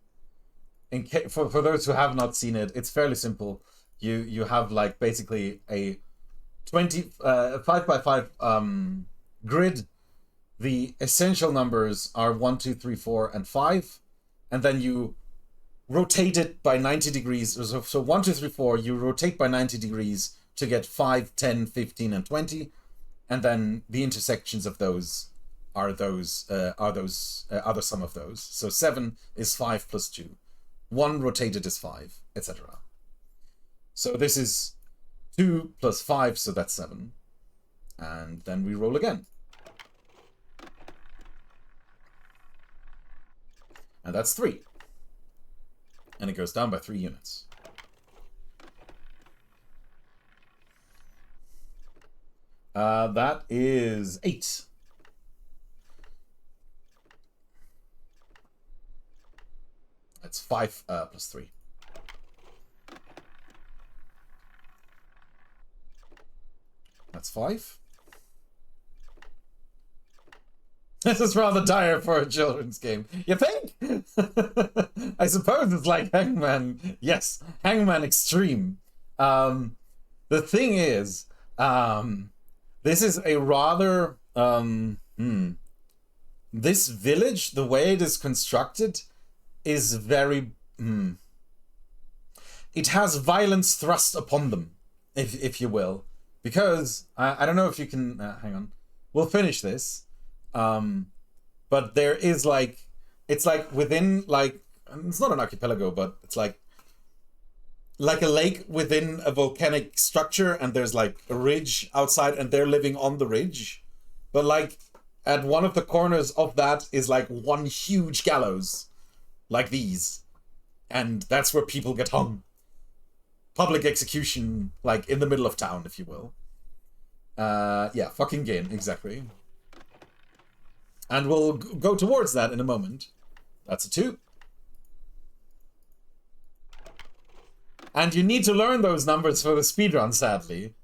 For those who have not seen it, it's fairly simple. You have like basically a 5x5 grid. The essential numbers are 1, 2, 3, 4, and 5, and then you rotate it by 90 degrees. So 1, 2, 3, 4, you rotate by 90 degrees to get 5, 10, 15, and 20, and then the intersections of those are the sum of those. So 7 is 5 plus 2. 1 rotated is 5, etc. So this is 2 plus 5, so that's 7. And then we roll again. And that's 3. And it goes down by 3 units. That is 8. That's 5 plus 3. That's 5. This is rather dire for a children's game. You think? I suppose it's like Hangman. Yes, Hangman Extreme. The thing is, this is a rather this village, the way it is constructed, is very... It has violence thrust upon them, if you will. Because, I don't know if you can... hang on. We'll finish this. But there is like... It's like within like... It's not an archipelago, but it's like a lake within a volcanic structure, and there's like a ridge outside, and they're living on the ridge. But like at one of the corners of that is like one huge gallows, like these. And that's where people get hung. Public execution, like in the middle of town, if you will. Yeah, fucking Gehn, exactly. And we'll go towards that in a moment. That's a 2. And you need to learn those numbers for the speedrun, sadly.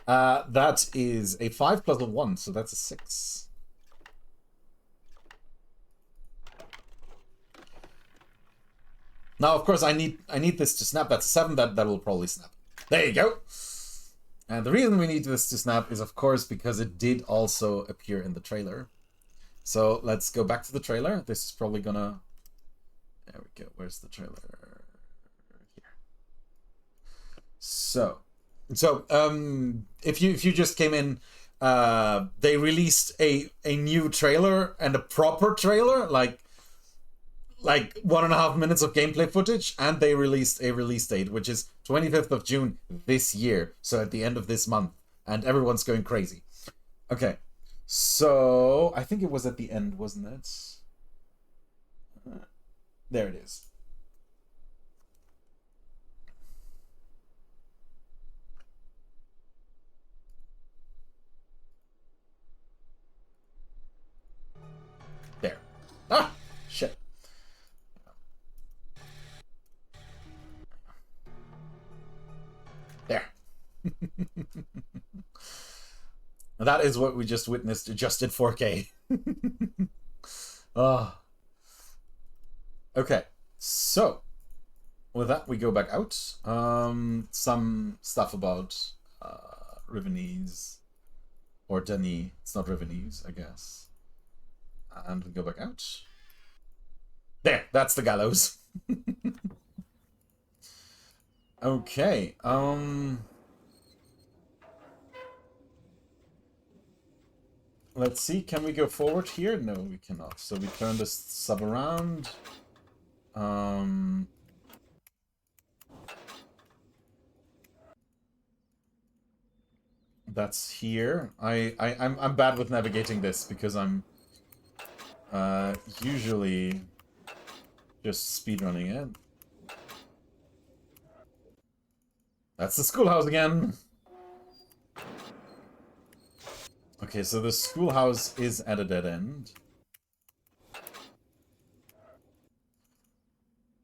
That is a 5 plus a 1, so that's a 6. Now, of course, I need this to snap. That's a 7. That will probably snap. There you go. And the reason we need this to snap is, of course, because it did also appear in the trailer. So let's go back to the trailer. This is probably gonna... There we go. Where's the trailer? Here. So if you just came in, they released a new trailer and a proper trailer, like 1.5 minutes of gameplay footage, and they released a release date, which is 25th of June this year, so at the end of this month, and everyone's going crazy. Okay, so I think it was at the end, wasn't it? There it is. There. Ah! Shit. There. That is what we just witnessed, adjusted 4K. Oh. Okay, so with that we go back out. Some stuff about Rivenese or Denis. It's not Rivenese, I guess. And we go back out. There, that's the gallows. Okay, let's see, can we go forward here? No, we cannot. So we turn this sub around. That's here. I'm bad with navigating this because I'm usually just speedrunning it. That's the schoolhouse again. Okay, so the schoolhouse is at a dead end.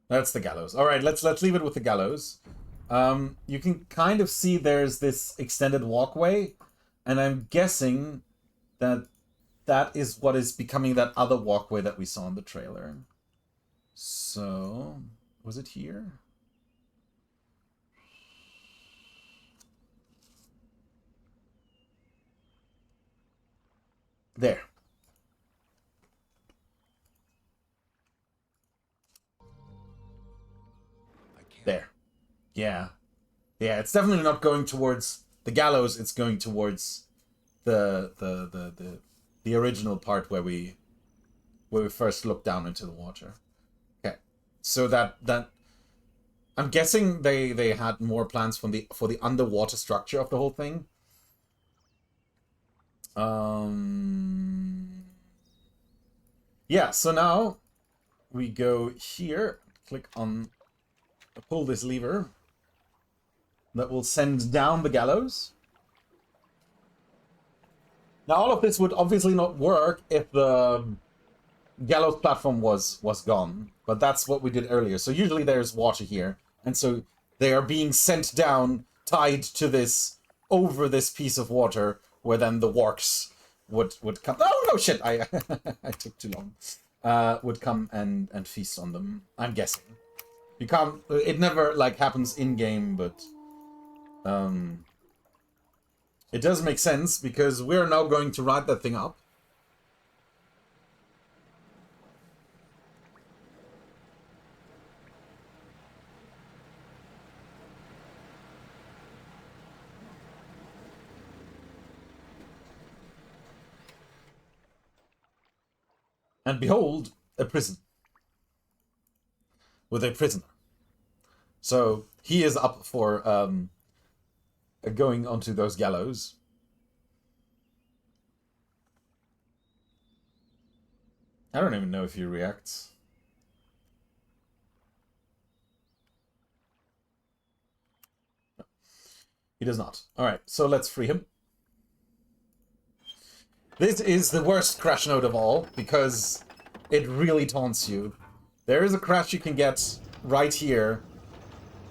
That's the gallows. All right, let's leave it with the gallows. You can kind of see there's this extended walkway, and I'm guessing that that is what is becoming that other walkway that we saw in the trailer. So, was it here? There. There. Yeah. Yeah, it's definitely not going towards the gallows, it's going towards the original part where we first looked down into the water. Okay. So that I'm guessing they had more plans for the underwater structure of the whole thing. Yeah, so now we go here, click on, pull this lever that will send down the gallows. Now all of this would obviously not work if the gallows platform was gone, but that's what we did earlier. So usually there's water here, and so they are being sent down, tied to this, over this piece of water, where then the warks would come. Oh no, shit! I I took too long. Would come and feast on them. I'm guessing. You can't. It never like happens in game, but it does make sense because we're now going to ride that thing up. And behold, a prison. With a prisoner. So he is up for going onto those gallows. I don't even know if he reacts. He does not. Alright, so let's free him. This is the worst crash node of all, because it really taunts you. There is a crash you can get right here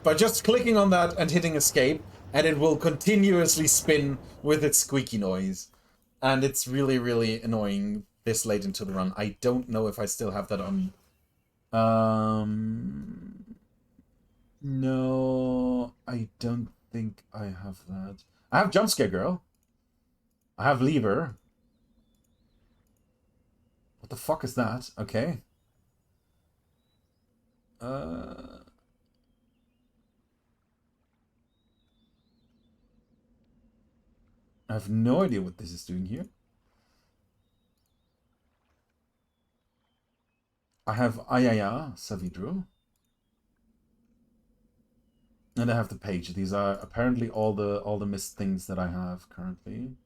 by just clicking on that and hitting escape, and it will continuously spin with its squeaky noise. And it's really, really annoying this late into the run. I don't know if I still have that on. No, I don't think I have that. I have Jump Scare Girl. I have Lever. What the fuck is that? Okay. I have no idea what this is doing here. I have Ayaya, Savidro. And I have the page. These are apparently all the missed things that I have currently.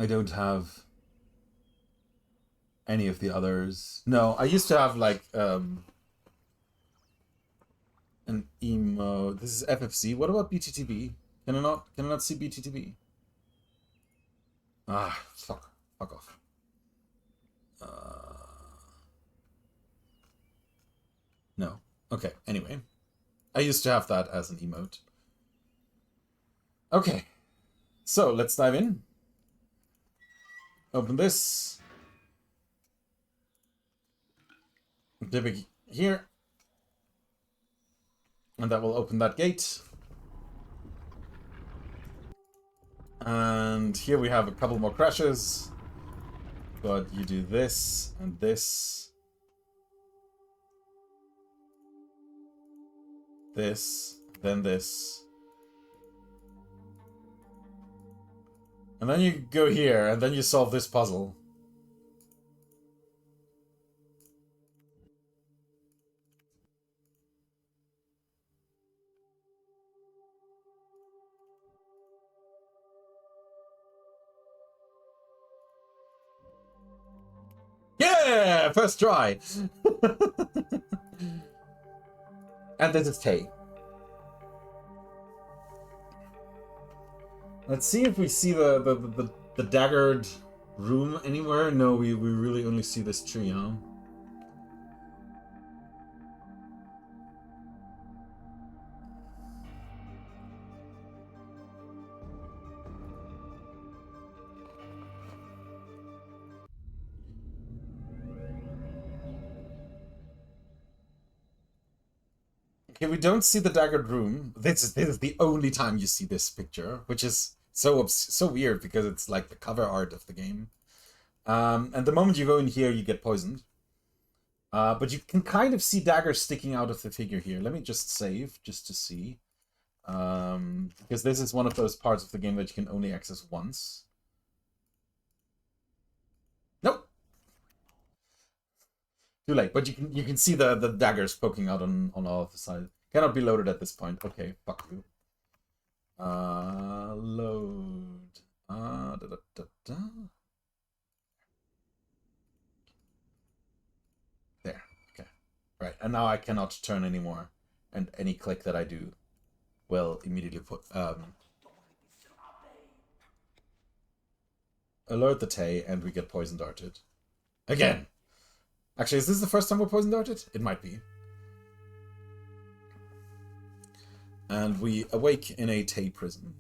I don't have any of the others. No, I used to have like an emo. This is FFC. What about BTTB? Can I not see BTTB? Ah, fuck off. No. Okay, anyway. I used to have that as an emote. Okay. So, let's dive in. Open this. Dibby here. And that will open that gate. And here we have a couple more crashes. But you do this and this. This, then this. And then you go here, and then you solve this puzzle. Yeah! First try! And this is Tay. Let's see if we see the daggered room anywhere. No, we really only see this tree, huh? Okay, we don't see the daggered room. This is the only time you see this picture, which is so weird because it's like the cover art of the game. And the moment you go in here, you get poisoned. But you can kind of see daggers sticking out of the figure here. Let me just save, just to see. Because this is one of those parts of the game that you can only access once. Nope. Too late, but you can see the daggers poking out on all of the sides. Cannot be loaded at this point. Okay, fuck you. Load. Da, da, da, da. There. Okay. Right, and now I cannot turn anymore. And any click that I do will immediately put alert the Tay, and we get poison darted. Again! Actually, is this the first time we're poison darted? It might be. And we awake in a Tay prison.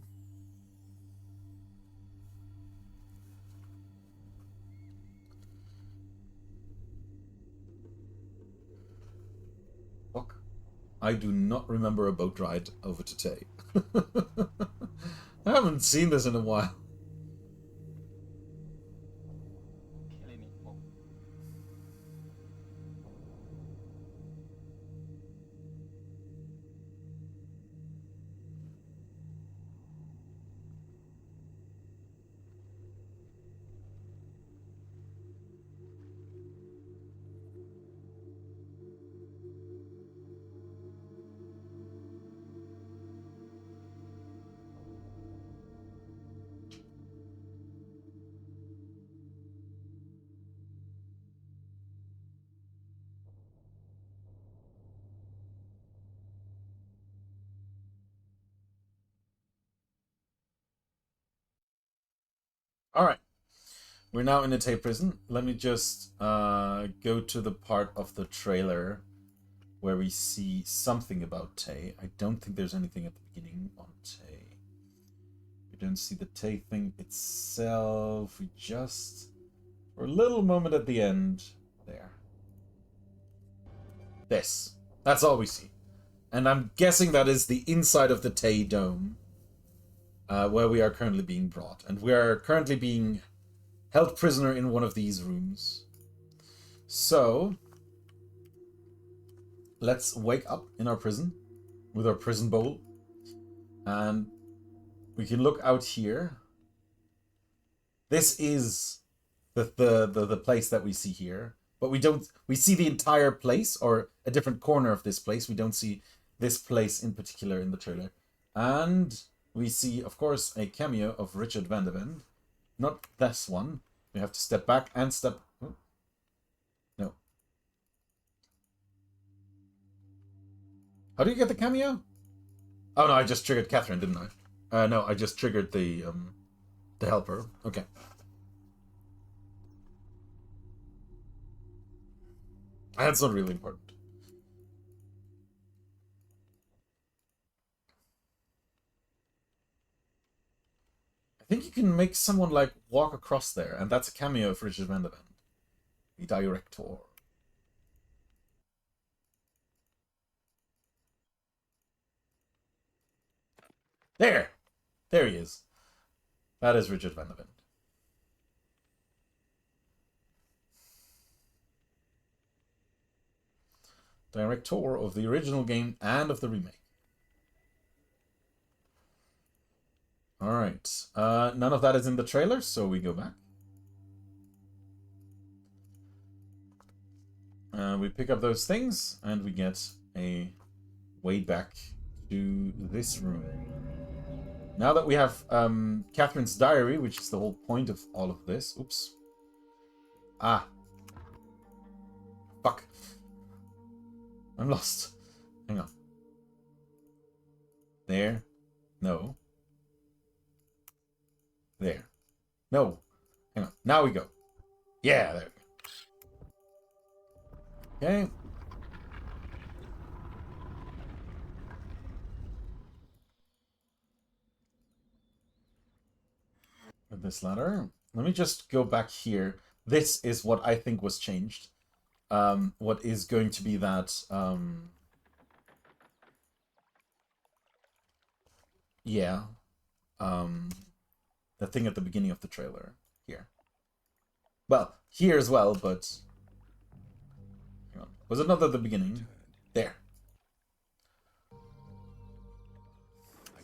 Fuck. I do not remember a boat ride over to Tay. I haven't seen this in a while. Alright. We're now in the Tay prison. Let me just go to the part of the trailer where we see something about Tay. I don't think there's anything at the beginning on Tay. We don't see the Tay thing itself. We just, for a little moment at the end, there. This. That's all we see. And I'm guessing that is the inside of the Tay dome, where we are currently being brought. And we are currently being held prisoner in one of these rooms. So, let's wake up in our prison with our prison bowl. And we can look out here. This is the place that we see here. But we see the entire place, or a different corner of this place. We don't see this place in particular in the trailer. And we see, of course, a cameo of Richard van der Ven. Not this one. We have to step back and step... Oh. No. How do you get the cameo? Oh no, I just triggered Catherine, didn't I? No, I just triggered the helper. Okay. That's not really important. I think you can make someone like walk across there, and that's a cameo of Richard van der Ven, the director. There! There he is. That is Richard van der Ven. Director of the original game and of the remake. Alright. None of that is in the trailer, so we go back. We pick up those things, and we get a way back to this room. Now that we have Catherine's diary, which is the whole point of all of this. Oops. Ah. Fuck. I'm lost. Hang on. There. No. There. No. Hang on. Now we go. Yeah, there we go. Okay. With this ladder. Let me just go back here. This is what I think was changed. What is going to be that... yeah. The thing at the beginning of the trailer. Here. Well, here as well, but... hang on. Was it not at the beginning? There.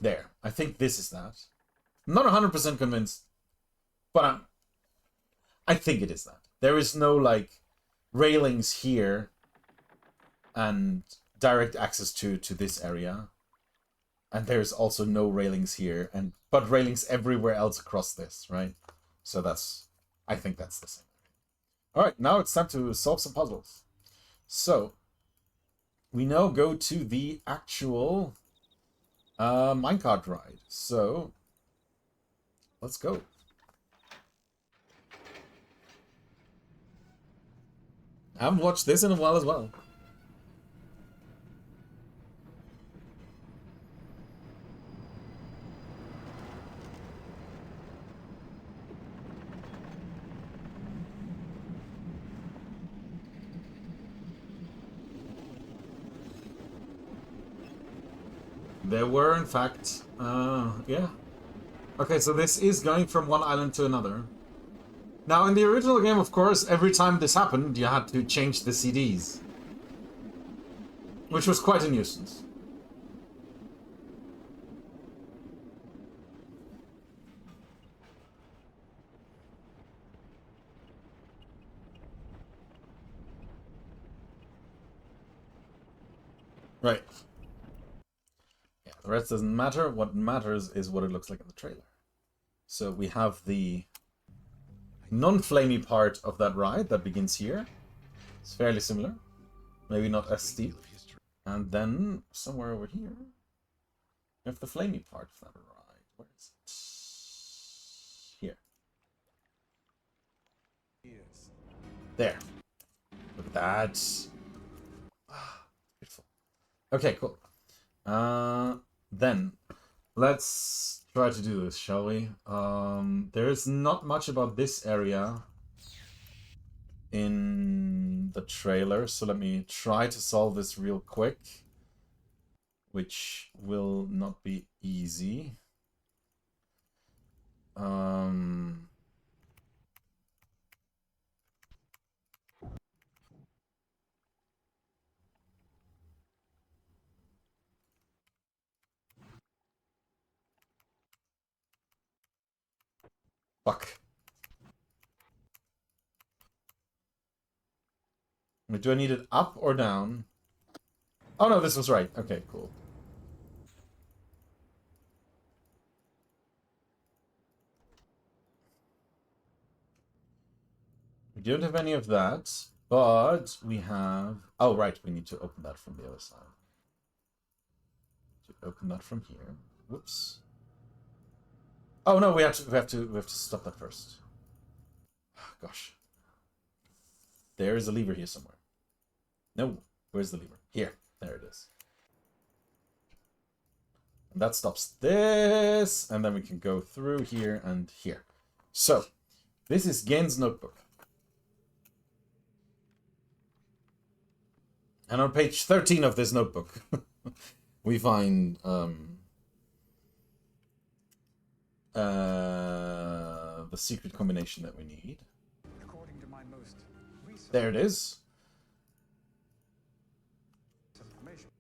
There. I think this is that. I'm not 100% convinced. But I think it is that. There is no, like, railings here and direct access to this area. And there's also no railings here, but railings everywhere else across this, right? So that's... I think that's the same. Alright, now it's time to solve some puzzles. So, we now go to the actual minecart ride. So, let's go. I haven't watched this in a while as well. There were, in fact, yeah. Okay, so this is going from one island to another. Now, in the original game, of course, every time this happened, you had to change the CDs. Which was quite a nuisance. Right. Yeah, the rest doesn't matter. What matters is what it looks like in the trailer. So we have the non-flamey part of that ride that begins here. It's fairly similar. Maybe not as steep. And then, somewhere over here, we have the flamey part of that ride. Where is it? Here. There. Look at that. Ah, beautiful. Okay, cool. Then let's try to do this, shall we? There's not much about this area in the trailer, so let me try to solve this real quick, which will not be easy. Fuck. Do I need it up or down? Oh no, this was right. Okay, cool. We don't have any of that, but we have... Oh, right, we need to open that from the other side. To open that from here. Whoops. Oh no, we have to stop that first. Gosh. There is a lever here somewhere. No, where's the lever? Here. There it is. And that stops this, and then we can go through here and here. So, this is Gehn's notebook. And on page 13 of this notebook, we find the secret combination that we need. According to my most recent There it is. information,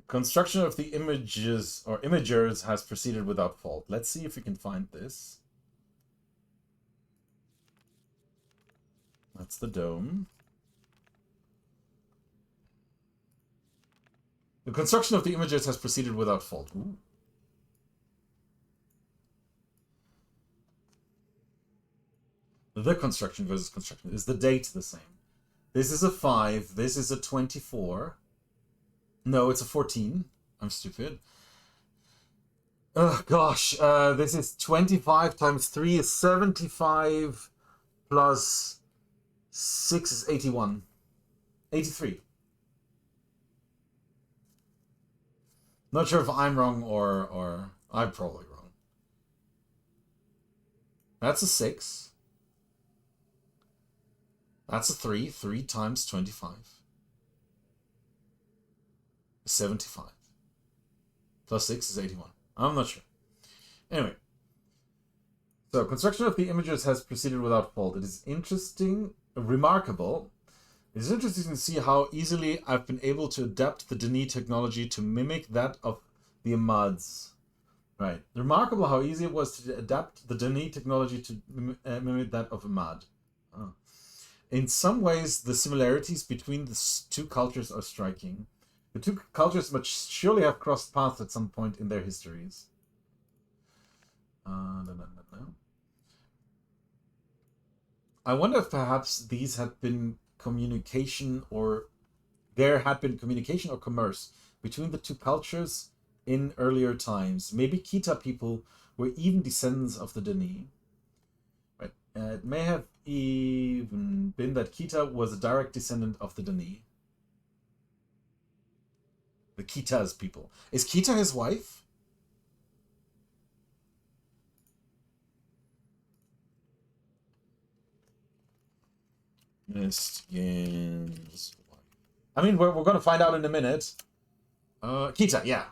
Construction of the images or imagers has proceeded without fault. Let's see if we can find this. That's the dome. The construction of the images has proceeded without fault. Ooh. The construction versus construction. Is the date the same? This is a 5. This is a 24. No, it's a 14. I'm stupid. Oh, gosh. This is 25 times 3 is 75 plus 6 is 81. 83. Not sure if I'm wrong or I'm probably wrong. That's a 6. That's a 3. 3 times 25. 75. Plus 6 is 81. I'm not sure. Anyway. So, construction of the images has proceeded without fault. It is interesting, remarkable. It is interesting to see how easily I've been able to adapt the Denis technology to mimic that of the Ahmads. Right. Remarkable how easy it was to adapt the Denis technology to mimic that of Ahmad. Oh. In some ways, the similarities between the two cultures are striking. The two cultures must surely have crossed paths at some point in their histories. I wonder if perhaps these had been communication or there had been communication or commerce between the two cultures in earlier times. Maybe Kita people were even descendants of the Denis. Right. It may have even been that Kita was a direct descendant of the Denis. The Kita's people. Is Kita his wife? Gehn's wife. I mean, we're going to find out in a minute. Kita, yeah.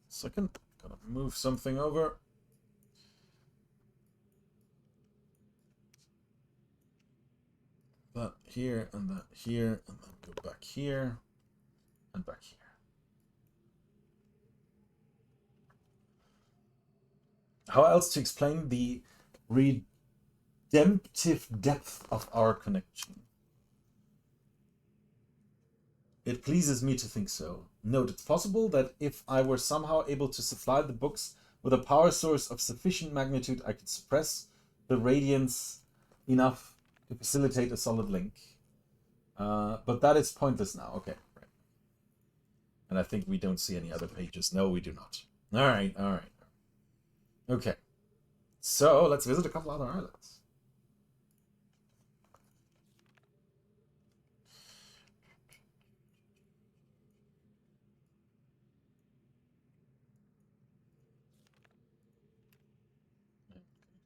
Second, gotta move something over. That here, and that here, and then go back here, and back here. How else to explain the redemptive depth of our connection? It pleases me to think so. Note, it's possible that if I were somehow able to supply the books with a power source of sufficient magnitude, I could suppress the radiance enough to facilitate a solid link. But that is pointless now. Okay. Right. And I think we don't see any other pages. No, we do not. Alright, alright. Okay. So, let's visit a couple other islands.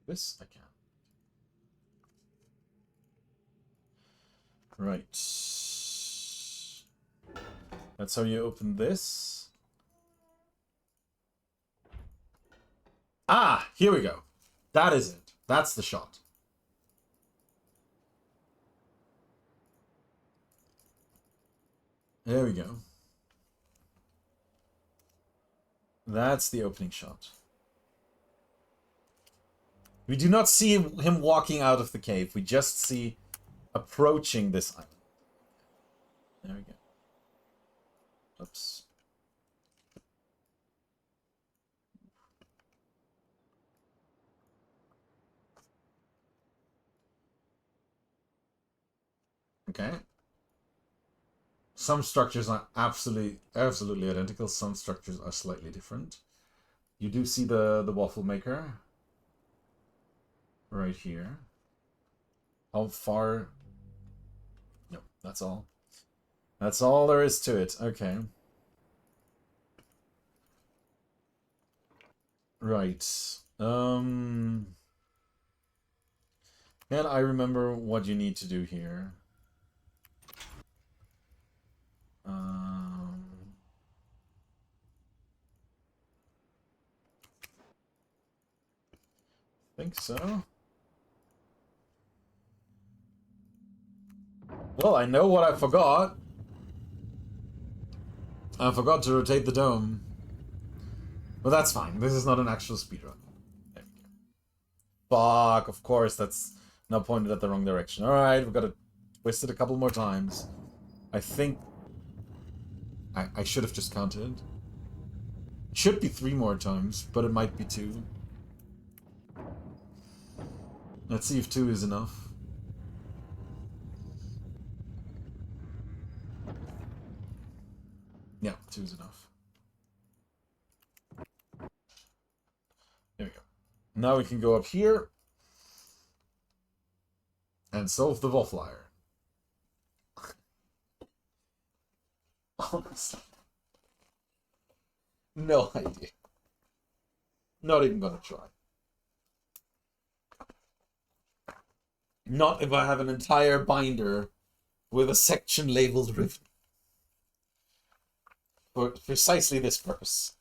This I can. Right. That's how you open this. Ah, here we go. That is it. That's the shot. There we go. That's the opening shot. We do not see him walking out of the cave. We just see approaching this island. There we go. Oops. Okay. Some structures are absolutely identical. Some structures are slightly different. You do see the waffle maker right here. How far? No, that's all. That's all there is to it. Okay. Right. Can I remember what you need to do here? Think so. Well, I know what I forgot. I forgot to rotate the dome. But that's fine. This is not an actual speedrun. There we go. Fuck, of course, that's now pointed at the wrong direction. Alright, we've got to twist it a couple more times. I think... I should have just counted. It should be 3 more times, but it might be 2. Let's see if 2 is enough. Yeah, 2 is enough. There we go. Now we can go up here and solve the waffle iron. Honestly. No idea. Not even gonna try. Not if I have an entire binder with a section labeled Riven. For precisely this purpose.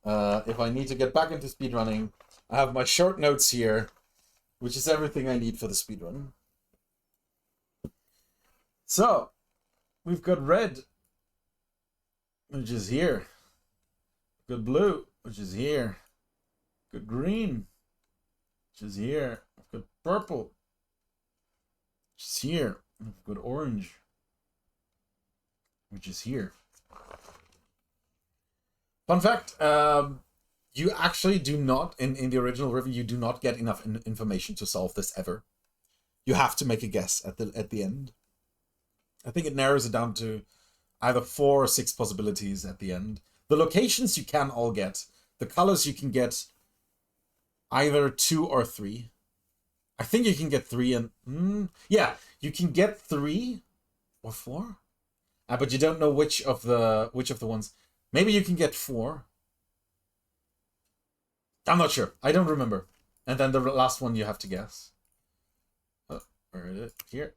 If I need to get back into speedrunning, I have my short notes here, which is everything I need for the speedrun. So, we've got red, which is here. Good blue, which is here. Good green, which is here. Good purple, which is here. Good orange, which is here. Fun fact, you actually do not, in the original Riven, you do not get enough information to solve this ever. You have to make a guess at the end. I think it narrows it down to either 4 or 6 possibilities at the end. The locations you can all get. The colors you can get either 2 or 3. I think you can get 3 and... yeah, you can get 3 or 4. But you don't know which of the ones. Maybe you can get 4. I'm not sure. I don't remember. And then the last one you have to guess. Oh, where is it? Here.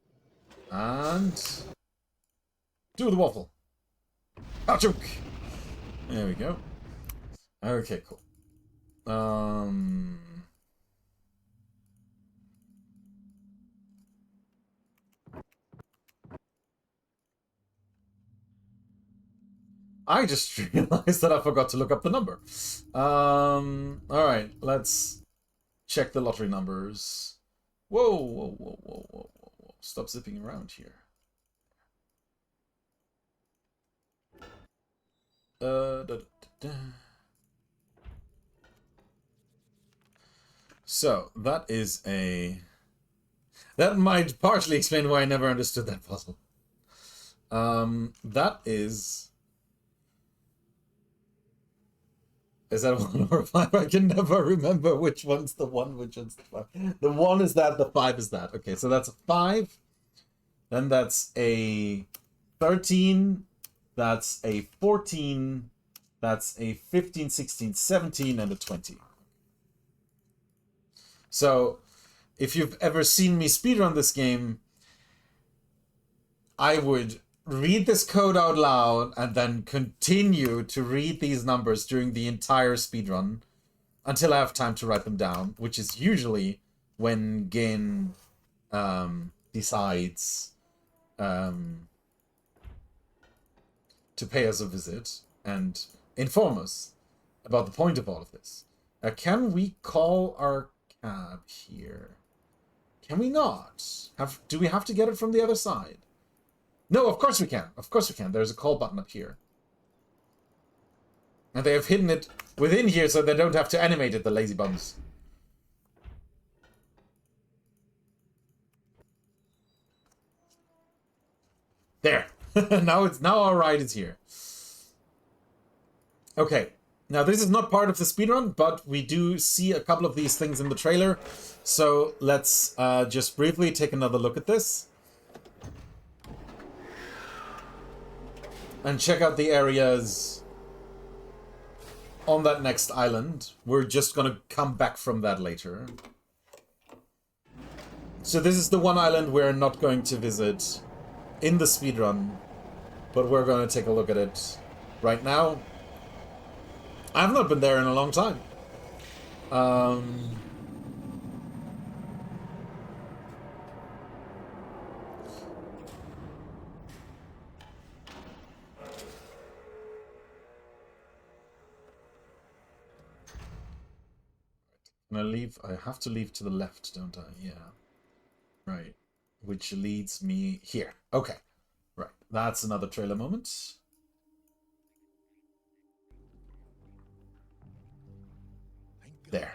And... do the waffle. Joke. There we go. Okay, cool. I just realized that I forgot to look up the number. Alright, let's check the lottery numbers. Whoa, whoa, whoa, whoa, whoa, whoa, whoa. Stop zipping around here. So, that is a... that might partially explain why I never understood that puzzle. That is Is that 1 or 5? I can never remember which one's the 1, which one's the 5. The 1 is that, the 5 is that. Okay, so that's a 5. Then that's a 13. That's a 14. That's a 15, 16, 17, and a 20. So, if you've ever seen me speedrun this game, I would read this code out loud and then continue to read these numbers during the entire speedrun until I have time to write them down, which is usually when Gehn decides to pay us a visit and inform us about the point of all of this. Can we call our cab here? Can we not? Do we have to get it from the other side? No, of course we can. Of course we can. There's a call button up here. And they have hidden it within here so they don't have to animate it, the lazy bums. There. now our ride is here. Okay. Now this is not part of the speedrun, but we do see a couple of these things in the trailer. So let's just briefly take another look at this. And check out the areas on that next island. We're just gonna come back from that later. So this is the one island we're not going to visit in the speedrun, but we're gonna take a look at it right now. I've not been there in a long time. I have to leave to the left, don't I? Yeah. Right. Which leads me here. Okay. Right. That's another trailer moment. There.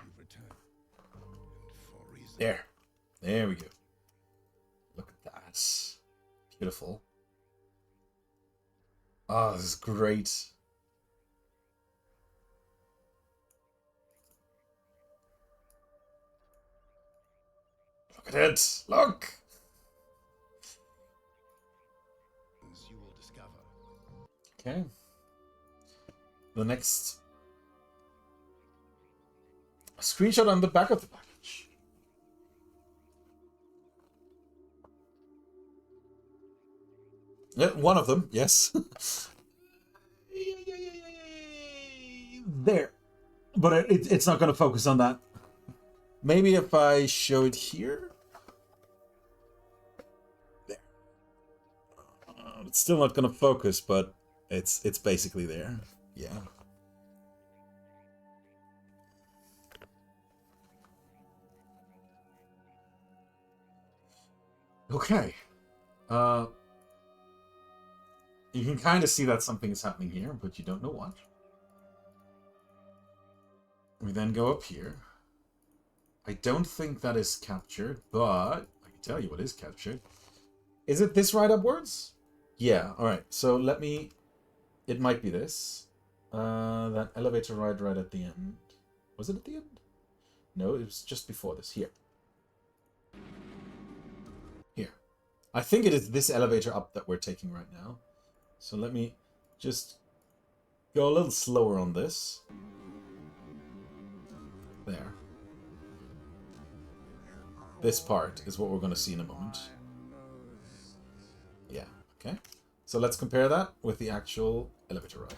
There. There we go. Look at that. Beautiful. Oh, this is great. Look at it! Look! You will discover. Okay. The next screenshot on the back of the package. Yeah, one of them, yes. There. But it's not going to focus on that. Maybe if I show it here. There. It's still not going to focus, but it's basically there. Yeah. Okay. You can kind of see that something is happening here, but you don't know what. We then go up here. I don't think that is captured, but I can tell you what is captured. Is it this ride upwards? Yeah, alright. So let me... It might be this. That elevator ride right at the end. Was it at the end? No, it was just before this. Here. Here. I think it is this elevator up that we're taking right now. So let me just go a little slower on this. There. This part is what we're going to see in a moment. Yeah, okay. So let's compare that with the actual elevator ride.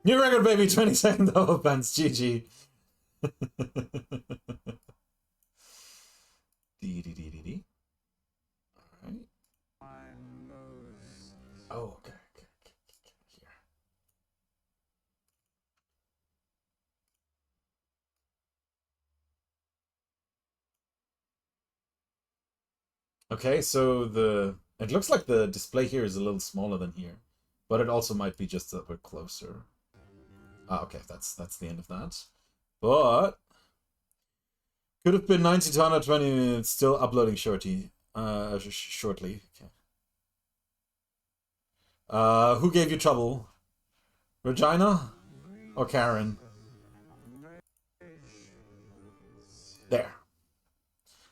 New record, baby! 22nd of pants, GG. D. Alright. Oh, okay. Here. Okay, so it looks like the display here is a little smaller than here, but it also might be just that we're closer. Ah, okay, that's the end of that. But could have been 90 to 120 minutes, still uploading shorty. shortly. Okay. Who gave you trouble? Regina or Karen? There.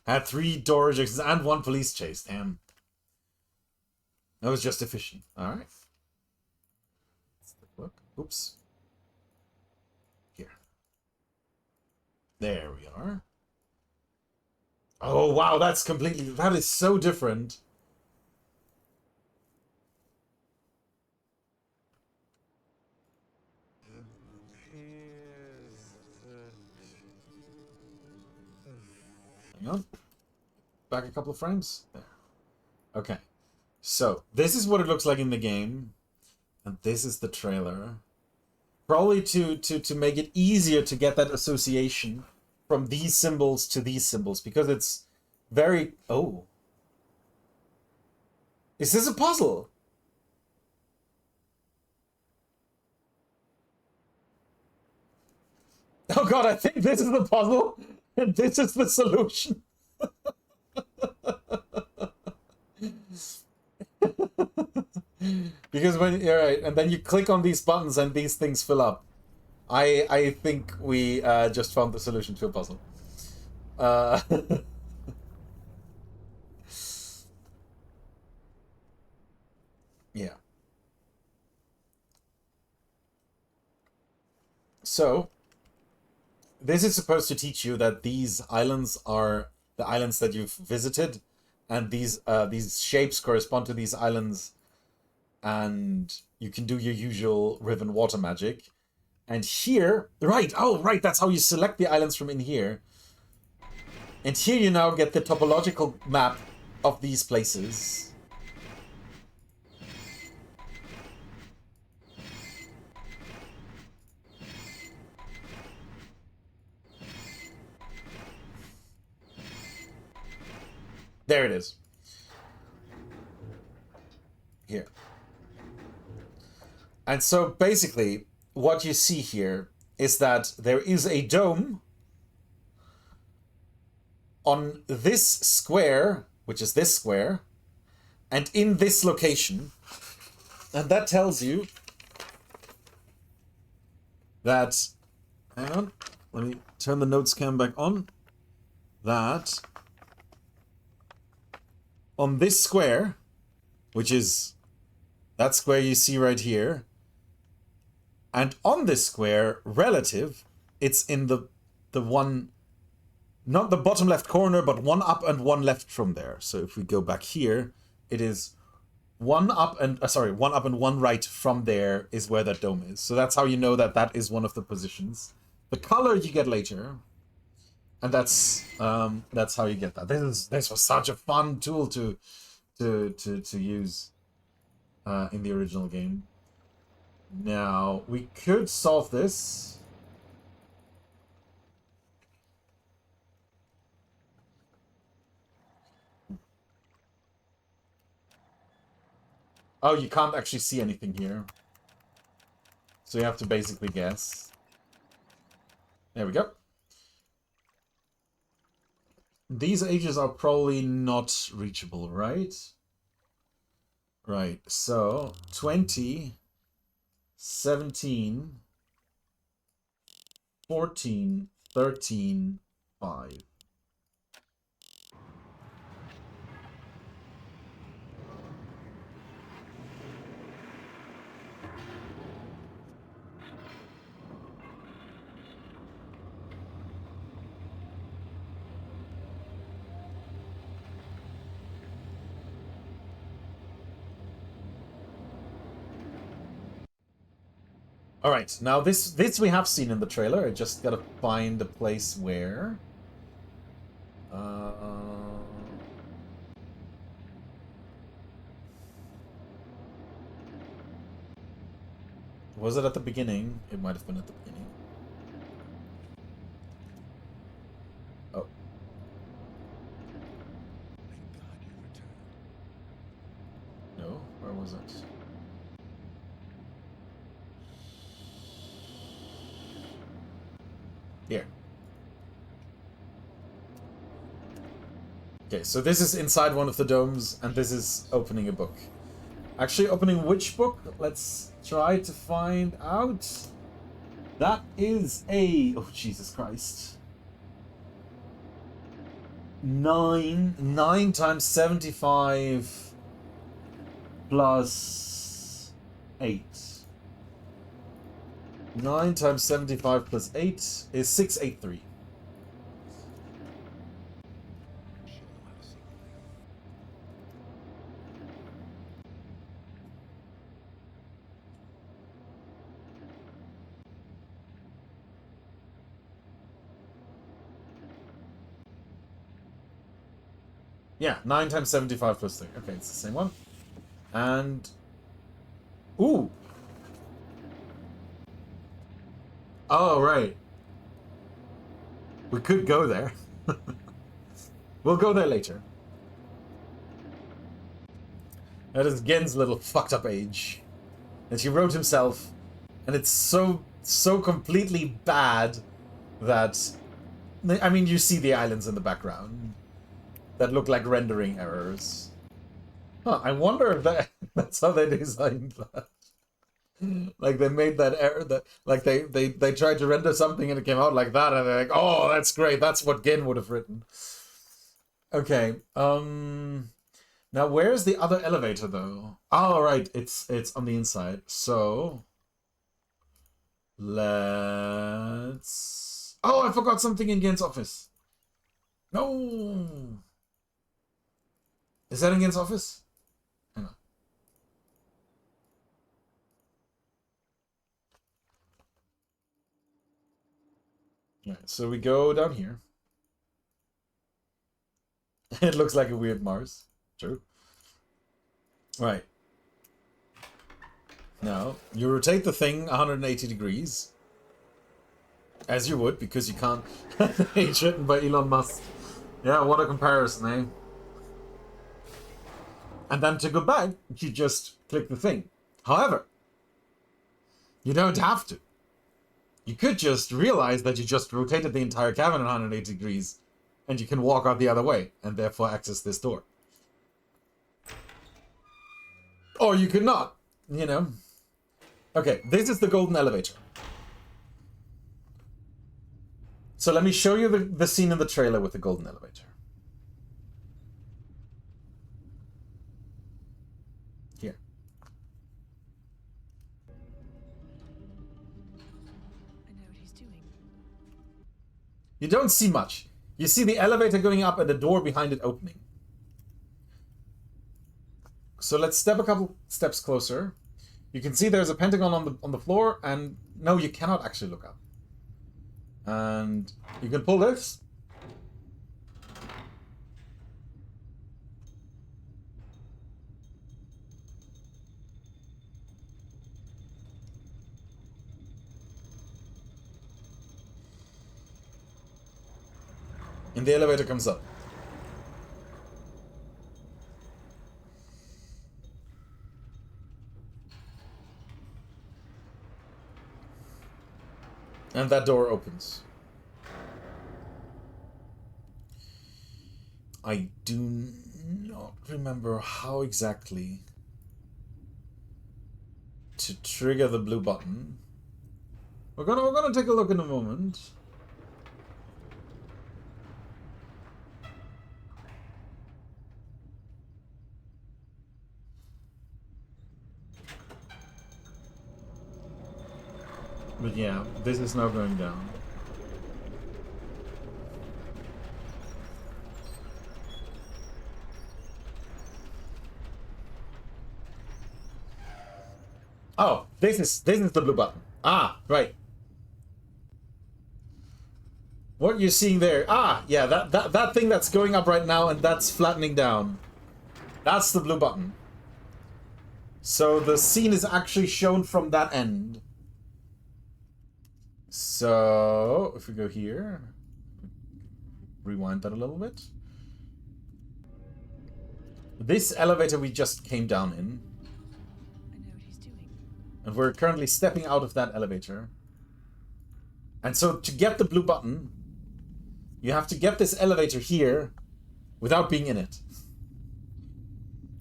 Had 3 door rejections and 1 police chase. Damn. That was just efficient. Alright. Let's take a look. Oops. Here. There we are. Oh, wow, that's completely... That is so different. Hang on. Back a couple of frames. There. Okay. So, this is what it looks like in the game. And this is the trailer. Probably to make it easier to get that association from these symbols to these symbols. Because it's very... Oh. Is this a puzzle? Oh god, I think this is the puzzle. And this is the solution. Because when you're right, and then you click on these buttons and these things fill up. I think we just found the solution to a puzzle. Yeah. So this is supposed to teach you that these islands are the islands that you've visited, and these shapes correspond to these islands, and you can do your usual Riven water magic. And here, right, oh, right, that's how you select the islands from in here. And here you now get the topological map of these places. There it is. Here. And so basically, what you see here is that there is a dome on this square, which is this square, and in this location. And that tells you that, hang on, let me turn the notes cam back on, that on this square, which is that square you see right here, and on this square, relative, it's in the one, not the bottom left corner, but one up and one left from there. So if we go back here, it is one up and one right from there is where that dome is. So that's how you know that that is one of the positions. The color you get later, and that's how you get that. This was such a fun tool to use in the original game. Now we could solve this. Oh, you can't actually see anything here. So you have to basically guess. There we go. These ages are probably not reachable, right? Right, so 20, 17, 14, 13, 5. All right, now this we have seen in the trailer. I just gotta find a place where. Was it at the beginning? It might have been at the beginning. Oh. Thank God you returned. No, where was it? Here. Okay, so this is inside one of the domes, and this is opening a book. Actually, opening which book? Let's try to find out. That is a... Oh, Jesus Christ. 9 times 75 plus 8. 9 times 75 plus 8 is 683. Yeah, 9 times 75 plus 3. Okay, it's the same one. And... Ooh! Oh, right. We could go there. We'll go there later. That is Gehn's little fucked up age. And he wrote himself. And it's so completely bad that... I mean, you see the islands in the background that look like rendering errors. Huh, I wonder if that's how they designed that. Like they made that error, that like they tried to render something and it came out like that, and they're like, oh, that's great, that's what Gehn would have written. Okay, now where's the other elevator though? Oh, right, it's on the inside. So let's... Oh, I forgot something in Gehn's office. No. Is that in Gehn's office? Hang on. Alright, so we go down here. It looks like a weird Mars. True. Right. Now, you rotate the thing 180 degrees. As you would, because you can't. It's written by Elon Musk. Yeah, what a comparison, eh? And then to go back, you just click the thing. However, you don't have to. You could just realize that you just rotated the entire cabin 180 degrees, and you can walk out the other way, and therefore access this door. Or you could not, you know. Okay, this is the golden elevator. So let me show you the scene in the trailer with the golden elevator. Here. I know what he's doing. You don't see much. You see the elevator going up and the door behind it opening. So let's step a couple steps closer. You can see there's a pentagon on the floor, and no, you cannot actually look up. And you can pull this. And the elevator comes up. And that door opens. I do not remember how exactly to trigger the blue button. We're gonna take a look in a moment. But yeah, this is now going down. Oh, this is the blue button. Ah, right. What you're seeing there? Ah, yeah, that thing that's going up right now and that's flattening down. That's the blue button. So the scene is actually shown from that end. So, if we go here, rewind that a little bit. This elevator we just came down in. I know what he's doing. And we're currently stepping out of that elevator. And so to get the blue button, you have to get this elevator here without being in it.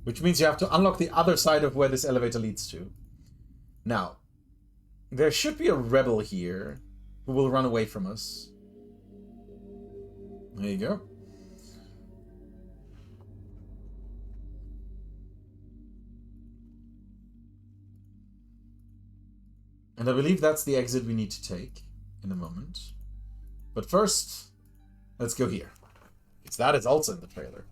Which means you have to unlock the other side of where this elevator leads to. Now, there should be a rebel here who will run away from us. There you go. And I believe that's the exit we need to take in a moment. But first, let's go here. Because that is also in the trailer.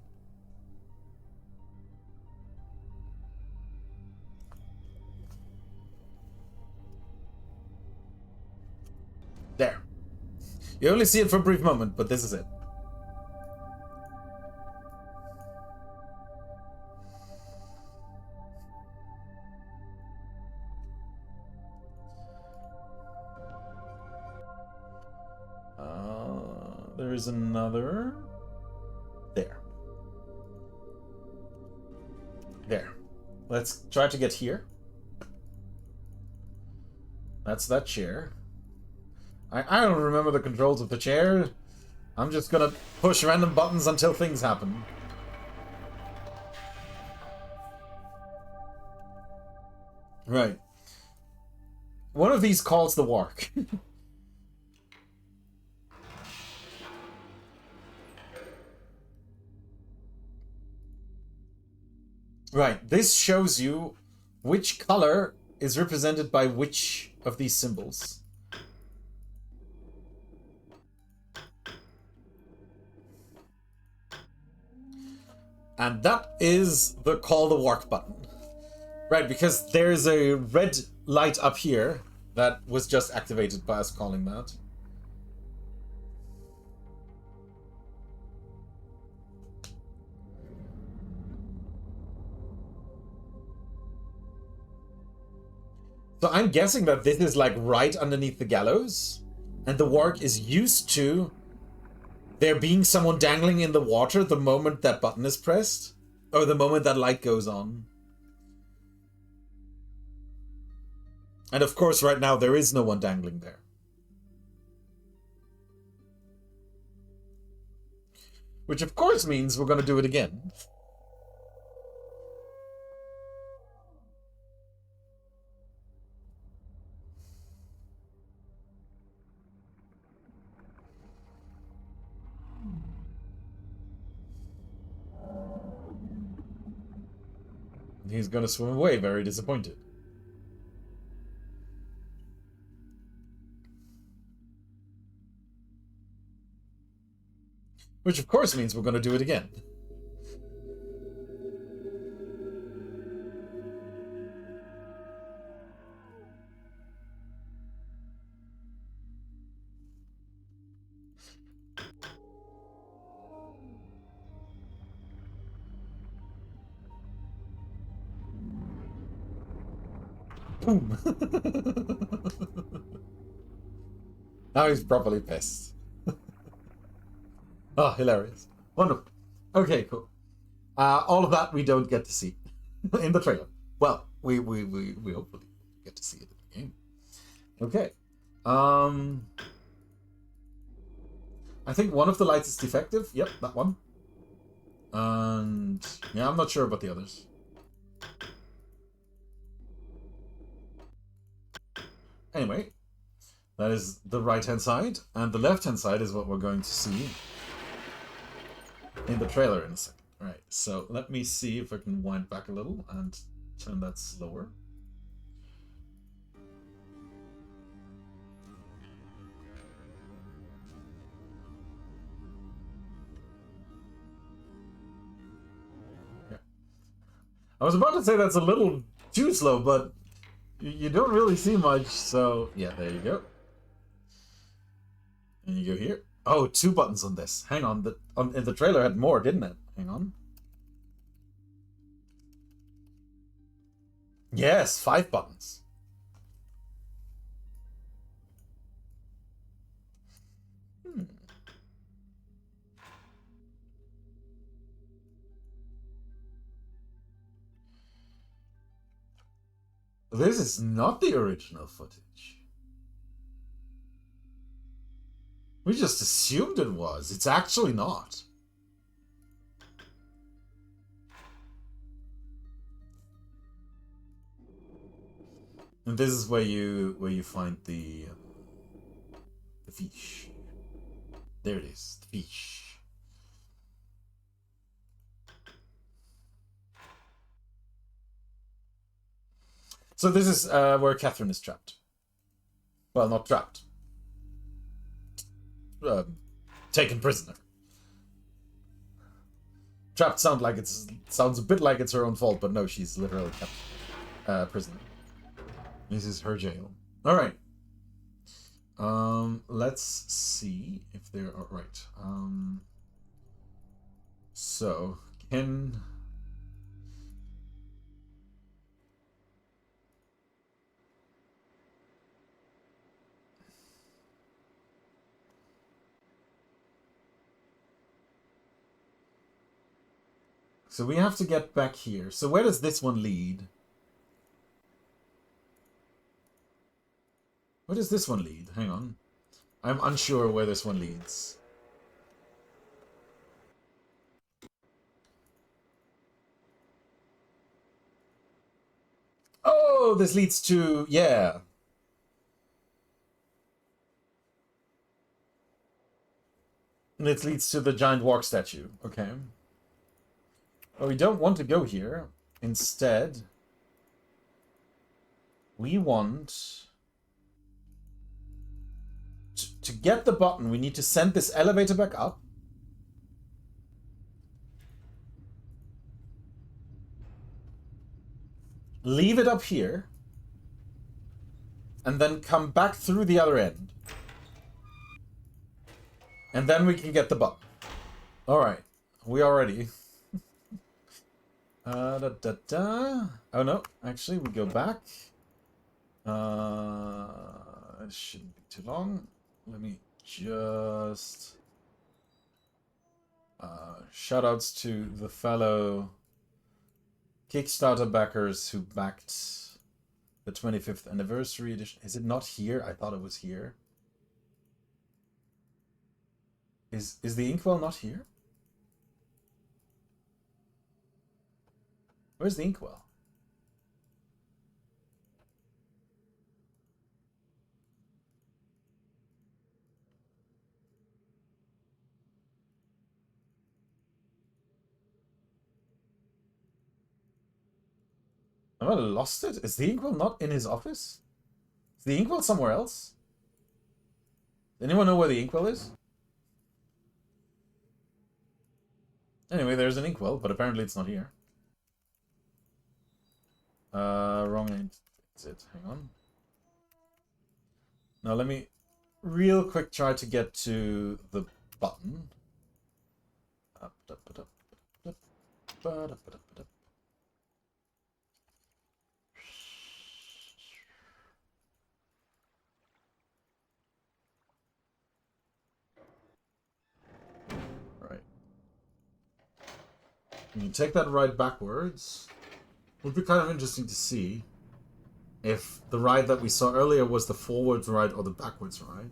There. You only see it for a brief moment, but this is it. There is another. There. There. Let's try to get here. That's that chair. I don't remember the controls of the chair. I'm just gonna push random buttons until things happen. Right. One of these calls the wark. Right, this shows you which color is represented by which of these symbols. And that is the call the wark button. Right, because there's a red light up here that was just activated by us calling that. So I'm guessing that this is like right underneath the gallows, and the wark is used to there being someone dangling in the water the moment that button is pressed, or the moment that light goes on. And of course right now there is no one dangling there. Which of course means we're going to do it again. He's gonna swim away, very disappointed. Which of course means we're gonna do it again. Boom. Now he's properly pissed. Oh, hilarious. Wonderful. Okay, cool. All of that we don't get to see in the trailer. Well, we hopefully get to see it in the game. Okay. I think one of the lights is defective. Yep, that one. And yeah, I'm not sure about the others. Anyway, that is the right-hand side, and the left-hand side is what we're going to see in the trailer in a second. Right, so let me see if I can wind back a little and turn that slower. Yeah. I was about to say that's a little too slow, but you don't really see much, so yeah, there you go. And you go here. Oh, 2 buttons on this. Hang on, in the trailer had more, didn't it? Hang on. Yes, 5 buttons. This is not the original footage. We just assumed it was. It's actually not. And this is where you find the fish. There it is, the fish. So this is where Catherine is trapped. Well, not trapped. Taken prisoner. Trapped sounds a bit like it's her own fault, but no, she's literally kept prisoner. This is her jail. All right. Let's see if they're all right. So Ken. So we have to get back here. So where does this one lead? Where does this one lead? Hang on. I'm unsure where this one leads. Oh, this leads to... yeah. And it leads to the giant walk statue. Okay. Well, we don't want to go here. Instead, we want... to get the button, we need to send this elevator back up. Leave it up here. And then come back through the other end. And then we can get the button. Alright. We are ready. Oh no, actually we go back. It shouldn't be too long. Let me just shoutouts to the fellow Kickstarter backers who backed the 25th anniversary edition. Is it not here? I thought it was here. Is the inkwell not here? Where's the inkwell? Have I lost it? Is the inkwell not in his office? Is the inkwell somewhere else? Does anyone know where the inkwell is? Anyway, there's an inkwell, but apparently it's not here. Wrong exit. Hang on. Now let me real quick try to get to the button. Right. You can take that ride backwards. Would be kind of interesting to see if the ride that we saw earlier was the forwards ride or the backwards ride.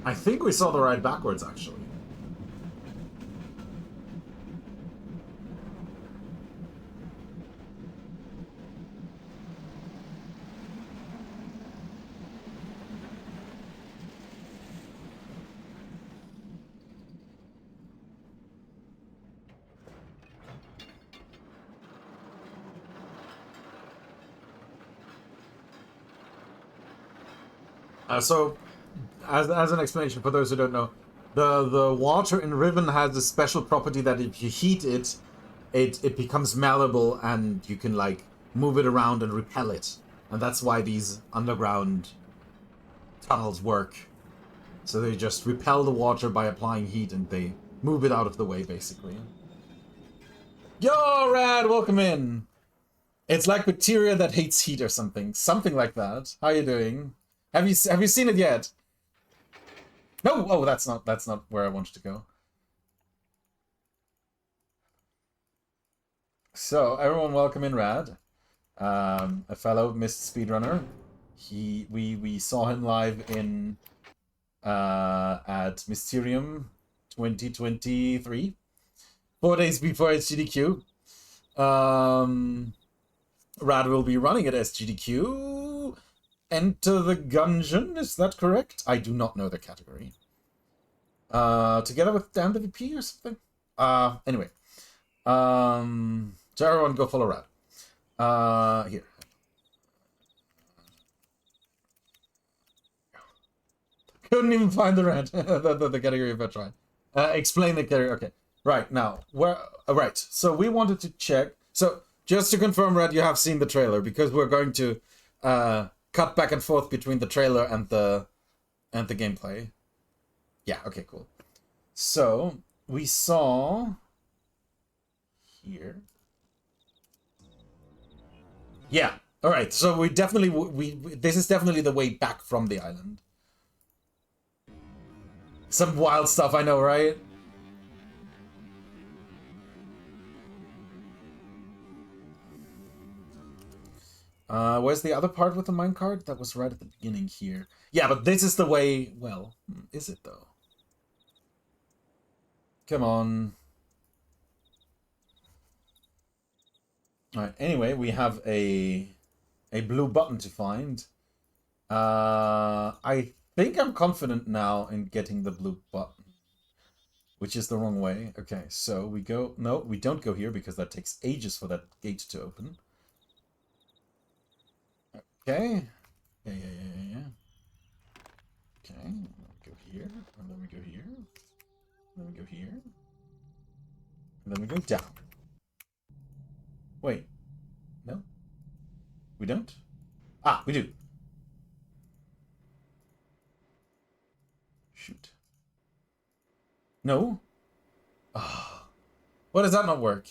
I think we saw the ride backwards, actually. So, as an explanation for those who don't know, the water in Riven has a special property that if you heat it, it becomes malleable and you can like move it around and repel it, and that's why these underground tunnels work. So they just repel the water by applying heat, and they move it out of the way, basically. Yo, Rad, welcome in. It's like bacteria that hates heat or something like that. How you doing? Have you seen it yet? No, oh, that's not where I wanted to go. So everyone, welcome in, Rad, a fellow missed speedrunner. We saw him live in at Mysterium 2023, 4 days before SGDQ. Rad will be running at SGDQ. Enter the Gungeon, is that correct? I do not know the category. Together with Dan the VP or something? Anyway. So everyone go follow Rad. Here. Couldn't even find the red. the category if I tried. Explain the category. Okay. Right, now. Right. So we wanted to check. So just to confirm, Red, you have seen the trailer, because we're going to cut back and forth between the trailer and the gameplay. Yeah, okay, cool. So we saw here. Yeah. All right. So we definitely this is definitely the way back from the island. Some wild stuff, I know, right? Where's the other part with the minecart? That was right at the beginning here. Yeah, but this is the way... Well, is it though? Come on. Alright, anyway, we have a blue button to find. I think I'm confident now in getting the blue button. Which is the wrong way. Okay, so we go... No, we don't go here because that takes ages for that gate to open. Okay. Yeah. Okay, go here, and then we go here. And then we go here. And then we go down. Wait. No? We don't? Ah, we do. Shoot. No? Ah. Why does that not work?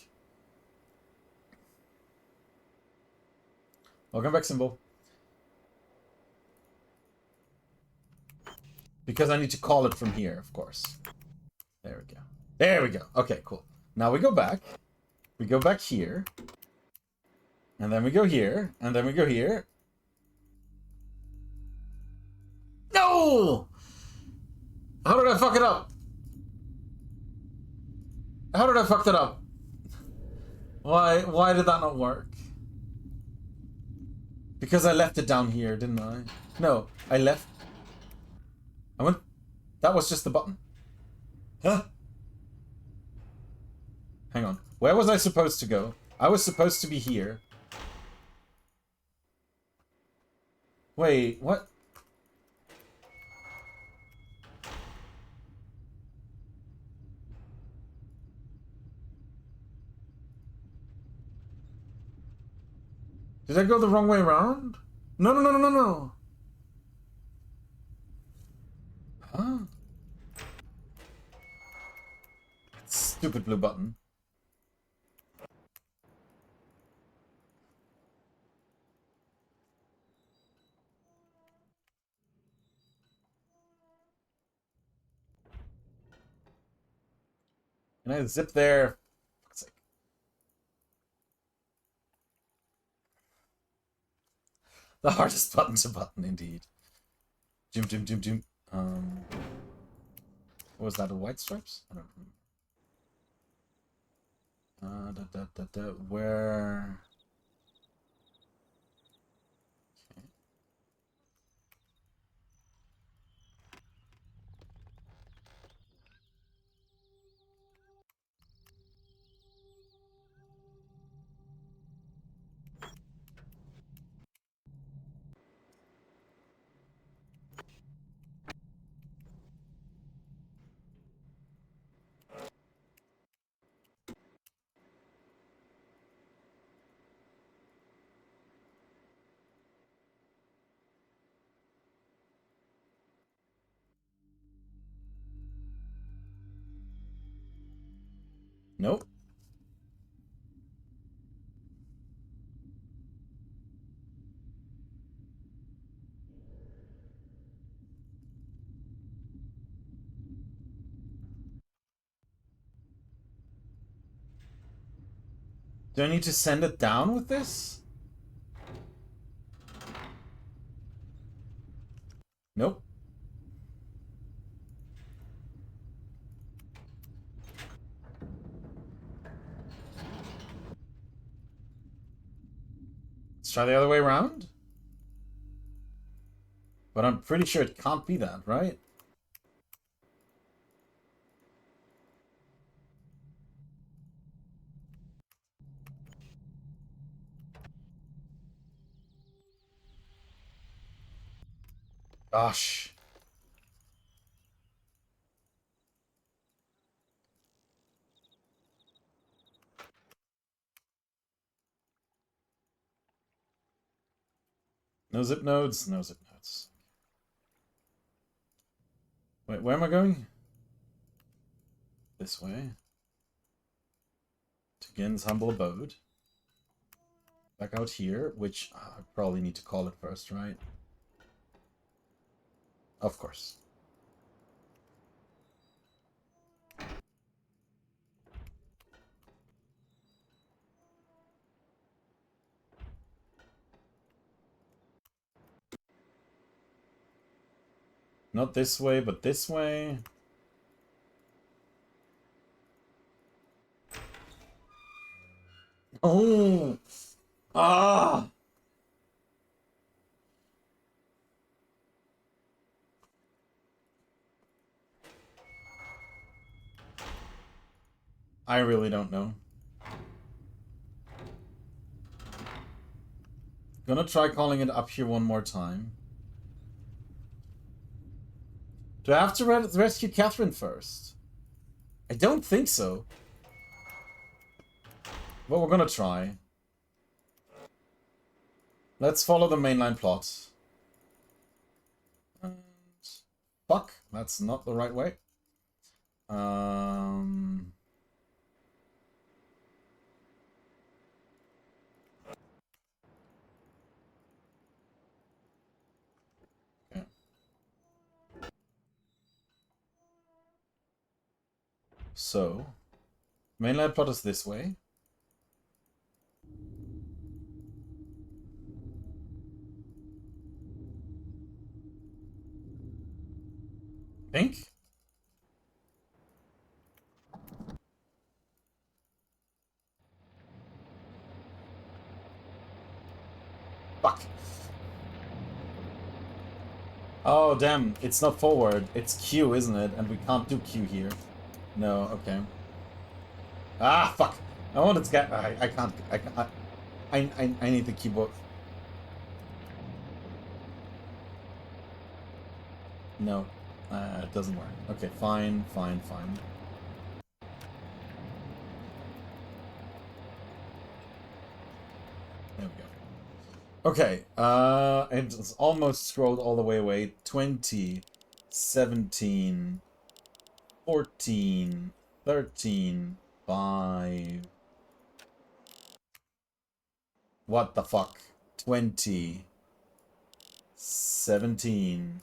Welcome back, Symbol. Because I need to call it from here, of course. There we go. There we go. Okay, cool. Now we go back. We go back here. And then we go here. And then we go here. No! How did I fuck it up? How did I fuck that up? Why did that not work? Because I left it down here, didn't I? No, I left... I went... That was just the button. Huh? Hang on. Where was I supposed to go? I was supposed to be here. Wait, what? Did I go the wrong way around? No. Huh? Stupid blue button. Can I zip there? Fuck's sake. The hardest button to button, indeed. Jim. What was that, the white stripes? I don't remember. Where... Okay. Nope. Do I need to send it down with this? Nope. Let's try the other way around. But I'm pretty sure it can't be that, right? Gosh. No zip nodes? No zip nodes. Wait, where am I going? This way. To Gehn's humble abode. Back out here, which I probably need to call it first, right? Of course. Not this way, but this way. Oh! Ah! I really don't know. Gonna try calling it up here one more time. Do I have to rescue Catherine first? I don't think so. But we're gonna try. Let's follow the mainline plot. And fuck, that's not the right way. Okay. So, mainline plot is this way. Think? Fuck. Oh, damn. It's not forward. It's Q, isn't it? And we can't do Q here. No, okay. Ah, fuck. I wanted to get... I can't... I need the keyboard. No. It doesn't work. Okay, fine, fine, fine. There we go. Okay, it's almost scrolled all the way away. 20, 17, 14, 13, 5. What the fuck? 20, 17,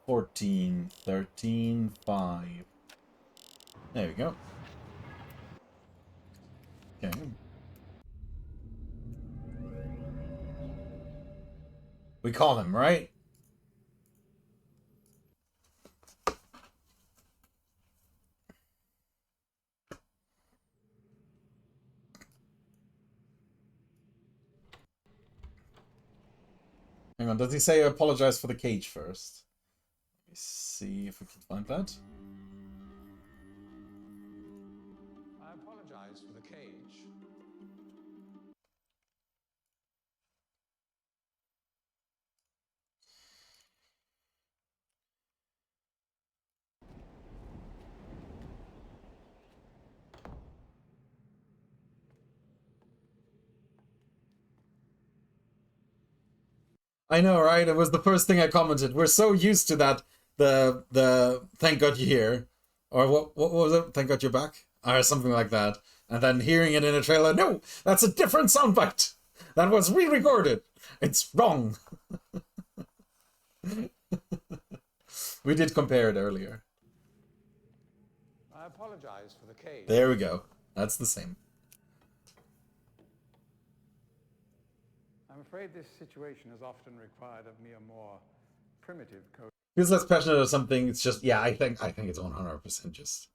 14, 13, 5. There we go. Okay. We call him, right? Hang on, does he say apologize for the cage first? Let me see if we can find that. I apologize for the cage. I know, right? It was the first thing I commented. We're so used to that. The thank God you're here, or what was it? Thank God you're back, or something like that. And then hearing it in a trailer, no, that's a different soundbite. That was re-recorded. It's wrong. We did compare it earlier. I apologize for the cage. There we go. That's the same. I'm afraid this situation has often required of me a more primitive code. Feels less passionate or something. It's just, yeah, I think it's 100% just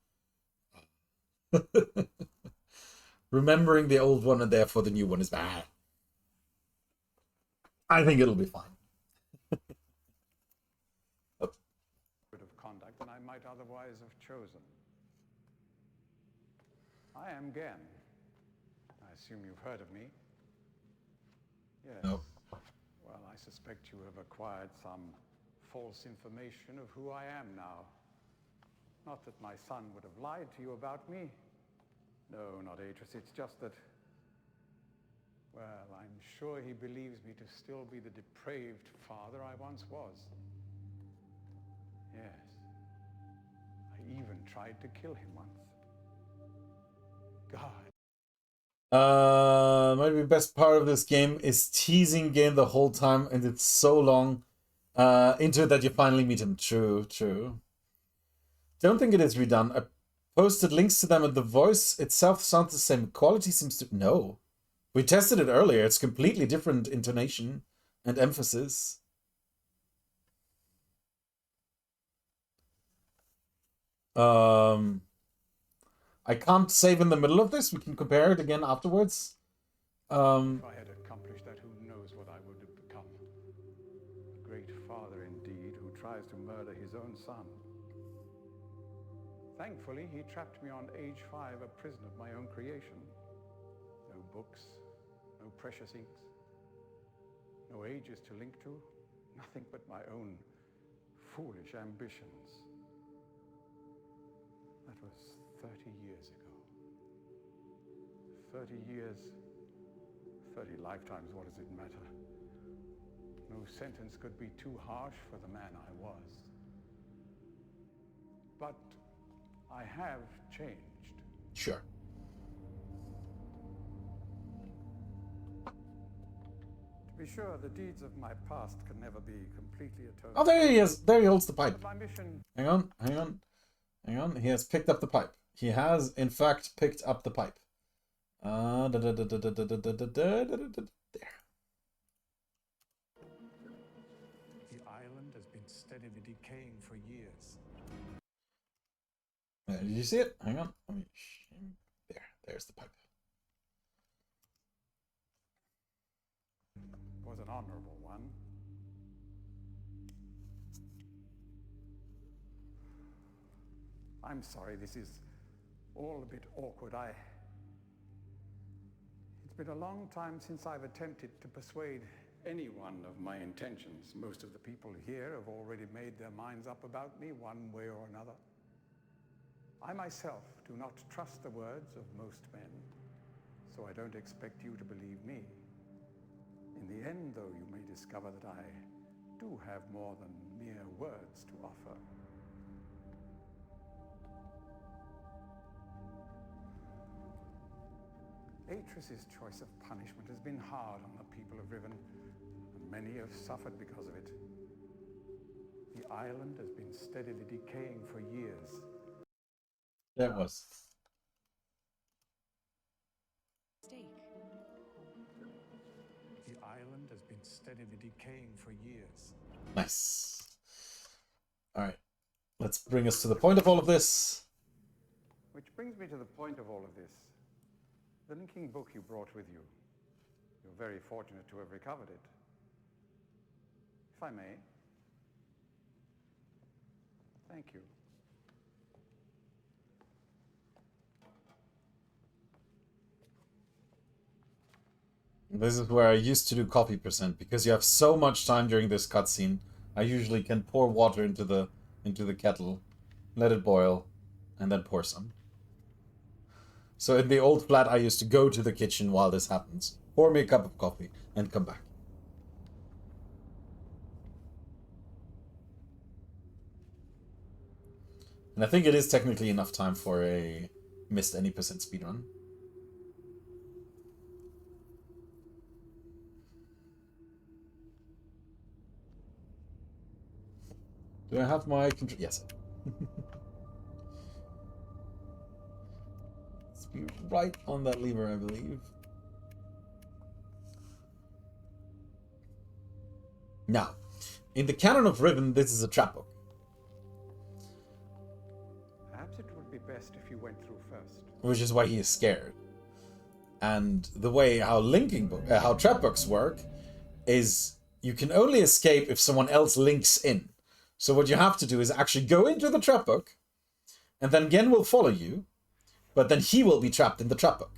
remembering the old one and therefore the new one is bad. I think it'll be fine. Of conduct than I might otherwise have chosen. I am Gehn. I assume you've heard of me. Yes. No. Well, I suspect you have acquired some false information of who I am now. Not that my son would have lied to you about me. No, not Atris. It's just that, well, I'm sure he believes me to still be the depraved father I once was. Yes. I even tried to kill him once. God. Maybe the best part of this game is teasing Gehn the whole time, and it's so long into it that you finally meet him. True. Don't think it is redone. I posted links to them, and the voice itself sounds the same. Quality seems to... No. We tested it earlier. It's completely different intonation and emphasis. I can't save in the middle of this. We can compare it again afterwards. If I had accomplished that, who knows what I would have become. A great father indeed, who tries to murder his own son. Thankfully, he trapped me on age 5, a prison of my own creation. No books, no precious inks, no ages to link to, nothing but my own foolish ambitions. That was 30 years ago. 30 years, 30 lifetimes, what does it matter? No sentence could be too harsh for the man I was. But I have changed. Sure. To be sure, the deeds of my past can never be completely atoned. Oh, there he is. There he holds the pipe. But my mission... Hang on. He has picked up the pipe. He has, in fact, picked up the pipe. There. The island has been steadily decaying for years. Did you see it? Hang on. There's the pipe. Was an honorable one. I'm sorry, this is all a bit awkward. It's been a long time since I've attempted to persuade anyone of my intentions. Most of the people here have already made their minds up about me one way or another. I myself do not trust the words of most men, so I don't expect you to believe me. In the end, though, you may discover that I do have more than mere words to offer. Atris's choice of punishment has been hard on the people of Riven, and many have suffered because of it. The island has been steadily decaying for years. That was. Steak. The island has been steadily decaying for years. Nice. Alright. Let's bring us to the point of all of this. Which brings me to the point of all of this. The linking book you brought with you. You're very fortunate to have recovered it. If I may. Thank you. This is where I used to do coffee percent, because you have so much time during this cutscene. I usually can pour water into the kettle, let it boil, and then pour some. So in the old flat, I used to go to the kitchen while this happens, pour me a cup of coffee, and come back. And I think it is technically enough time for a missed any percent speedrun. Do I have my control? Yes. Let's be right on that lever, I believe. Now, In the canon of Riven, this is a trap book. Perhaps it would be best if you went through first. Which is why he is scared. And the way how how trap books work is you can only escape if someone else links in. So what you have to do is actually go into the trap book, and then Gehn will follow you, but then he will be trapped in the trap book.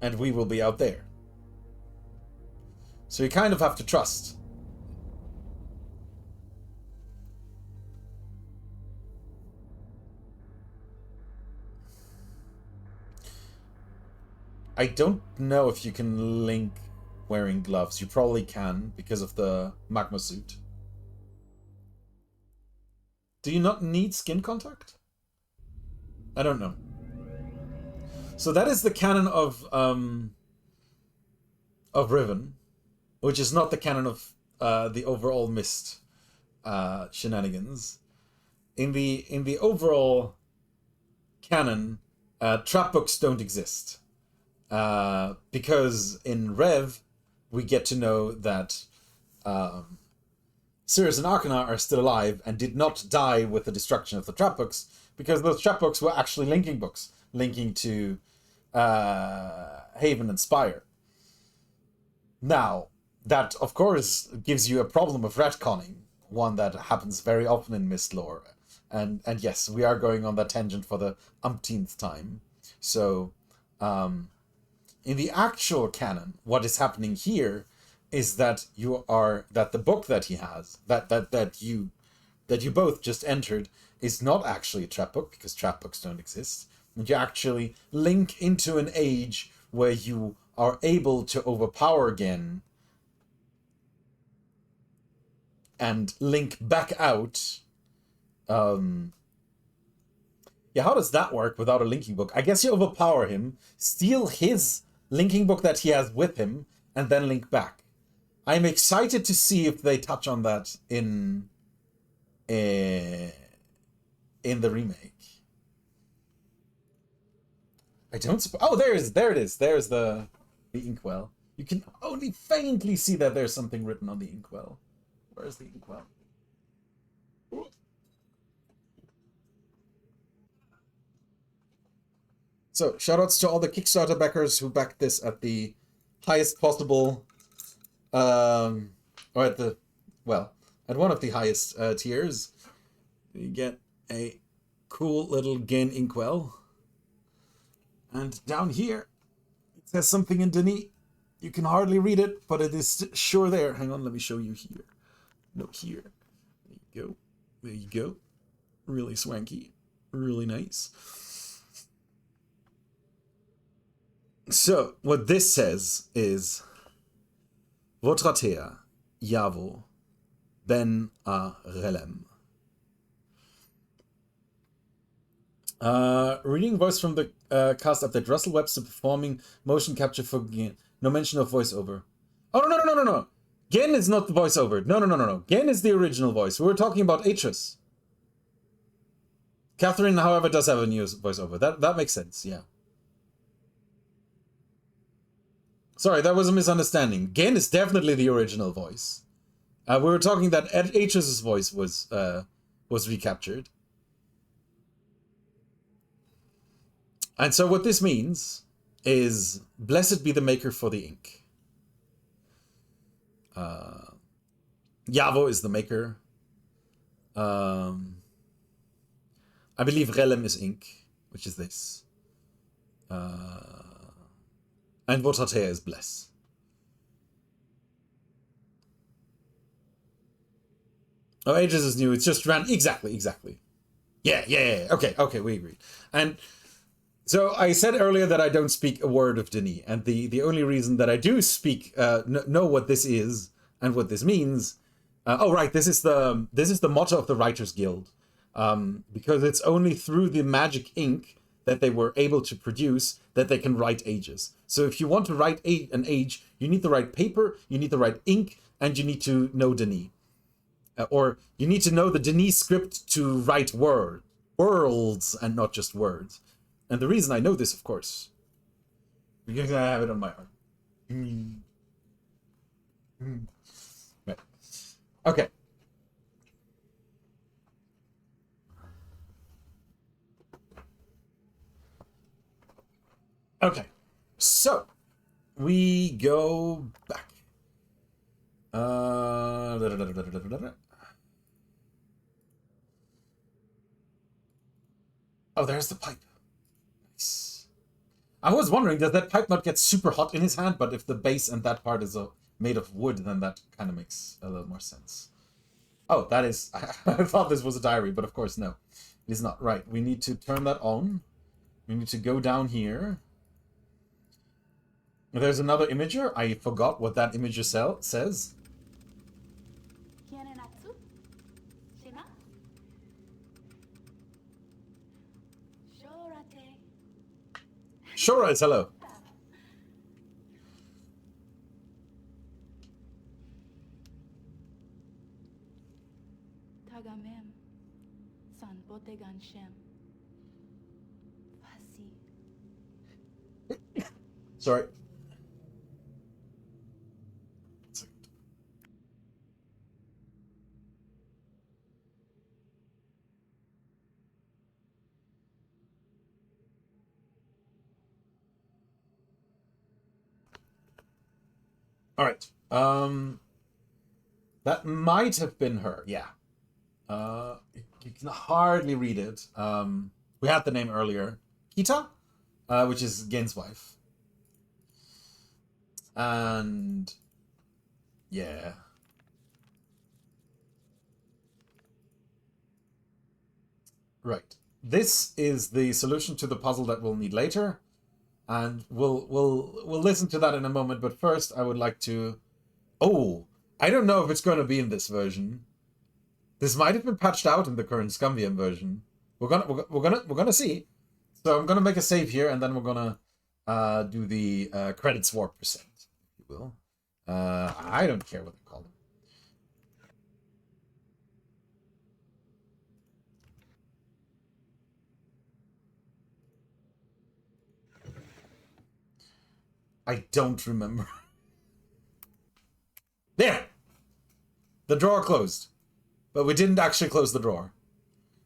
And we will be out there. So you kind of have to trust. I don't know if you can link wearing gloves. You probably can because of the magma suit. Do you not need skin contact? I don't know. So that is the canon of Riven, which is not the canon of the overall Mist shenanigans. In the overall canon, trap books don't exist. Because in Rev, we get to know that Sirius and Arcana are still alive and did not die with the destruction of the trap books, because those trap books were actually linking books, linking to Haven and Spire. Now, that of course gives you a problem of retconning, one that happens very often in Mist lore. And yes, we are going on that tangent for the umpteenth time. So, in the actual canon, what is happening here is that that the book that he has, that you both just entered, is not actually a trap book, because trap books don't exist. And you actually link into an age where you are able to overpower again and link back out. Yeah, how does that work without a linking book? I guess you overpower him, steal his linking book that he has with him, and then link back. I'm excited to see if they touch on that in the remake. I don't oh, there it is. There's the inkwell. You can only faintly see that there's something written on the inkwell. Where's the inkwell? So, shoutouts to all the Kickstarter backers who backed this at the highest possible, or at one of the highest tiers. You get a cool little Gehn inkwell. And down here, it says something in Denis. You can hardly read it, but it is sure there. Hang on, let me show you here. No, here. There you go. There you go. Really swanky. Really nice. So, what this says is Votre terre, Yavo, ben a relem. Reading voice from the cast update. Russell Webster performing motion capture for Gehn. No mention of voiceover. Oh, no. Gehn is not the voiceover. No. Gehn is the original voice. We were talking about Atrus. Catherine, however, does have a new voiceover. That makes sense, yeah. Sorry, that was a misunderstanding. Gehn is definitely the original voice. We were talking that Atrus' voice was recaptured. And so what this means is, blessed be the maker for the ink. Yavo is the maker. I believe Relem is ink, which is this. And Votre terre is bless. Oh, Ages is new. It's just ran. Exactly. Yeah. Okay, we agree. And so I said earlier that I don't speak a word of Denis, and the only reason that I do speak, know what this is and what this means. This is the motto of the Writers Guild, because it's only through the magic ink that they were able to produce that they can write ages. So if you want to write an age, you need the right paper, you need the right ink, and you need to know Denis. Or you need to know the Denis script to write worlds and not just words. And the reason I know this, of course, Because I have it on my arm. Right. Okay. Okay. So we go back. Oh, there's the pipe. Nice. I was wondering, does that pipe not get super hot in his hand? But if the base and that part is made of wood, then that kind of makes a little more sense. Oh, that is... I thought this was a diary, but of course, no. It is not. Right, we need to turn that on. We need to go down here. There's another imager. I forgot what that imager says. Shora is hello. Tagamem. San botegan shem. Fasi. Sorry. All right. That might have been her. Yeah. You can hardly read it. We had the name earlier. Kita, which is Gehn's wife. And yeah. Right. This is the solution to the puzzle that we'll need later. And we'll listen to that in a moment, but first I would like to... Oh, I don't know if it's going to be in this version. This might have been patched out in the current ScumVM version. We're gonna see. So I'm gonna make a save here, and then we're gonna do the credit swap percent, if you will. I don't care what they call them. I don't remember. There! The drawer closed. But we didn't actually close the drawer.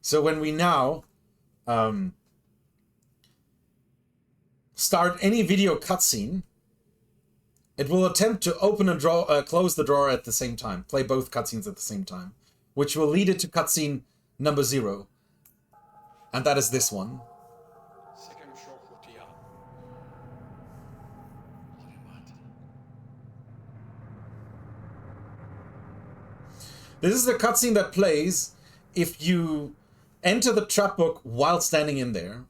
So when we now start any video cutscene, it will attempt to open and close the drawer at the same time. Play both cutscenes at the same time. Which will lead it to cutscene number 0. And that is this one. This is the cutscene that plays if you enter the trap book while standing in there.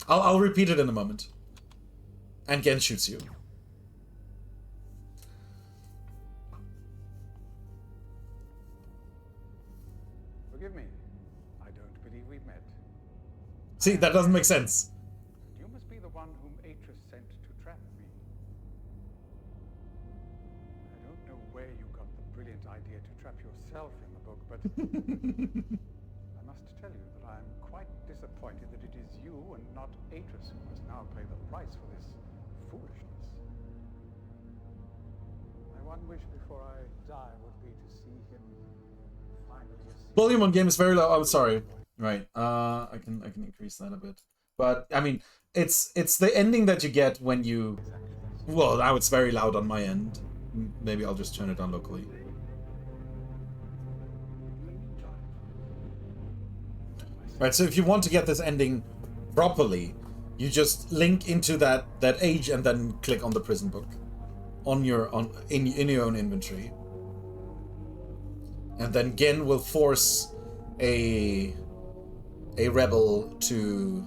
I'll repeat it in a moment. And Gehn shoots you. Forgive me. I don't believe we've met. See, that doesn't make sense. You must be the one whom Atreus sent to trap me. I don't know where you got the brilliant idea to trap yourself in the book, but I must tell you that I am quite disappointed that it is you and not Atreus who must now pay the price for this foolishness. My one wish before I die would be to see him finally asleep. Volume on game is very low. Oh, sorry. Right. I can increase that a bit. But I mean, it's the ending that you get when you... Well, now it's very loud on my end. Maybe I'll just turn it on locally. Right, so if you want to get this ending properly, you just link into that age and then click on the prison book in your own inventory. And then Gehn will force a rebel to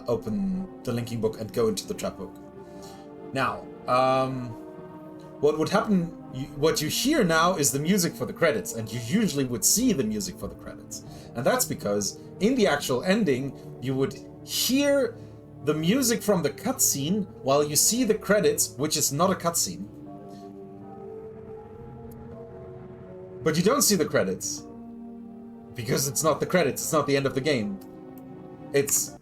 open the linking book and go into the trap book. Now, what would happen, what you hear now is the music for the credits, and you usually would see the music for the credits. And that's because in the actual ending, you would hear the music from the cutscene while you see the credits, which is not a cutscene. But you don't see the credits. because it's not the credits, it's not the end of the game. It's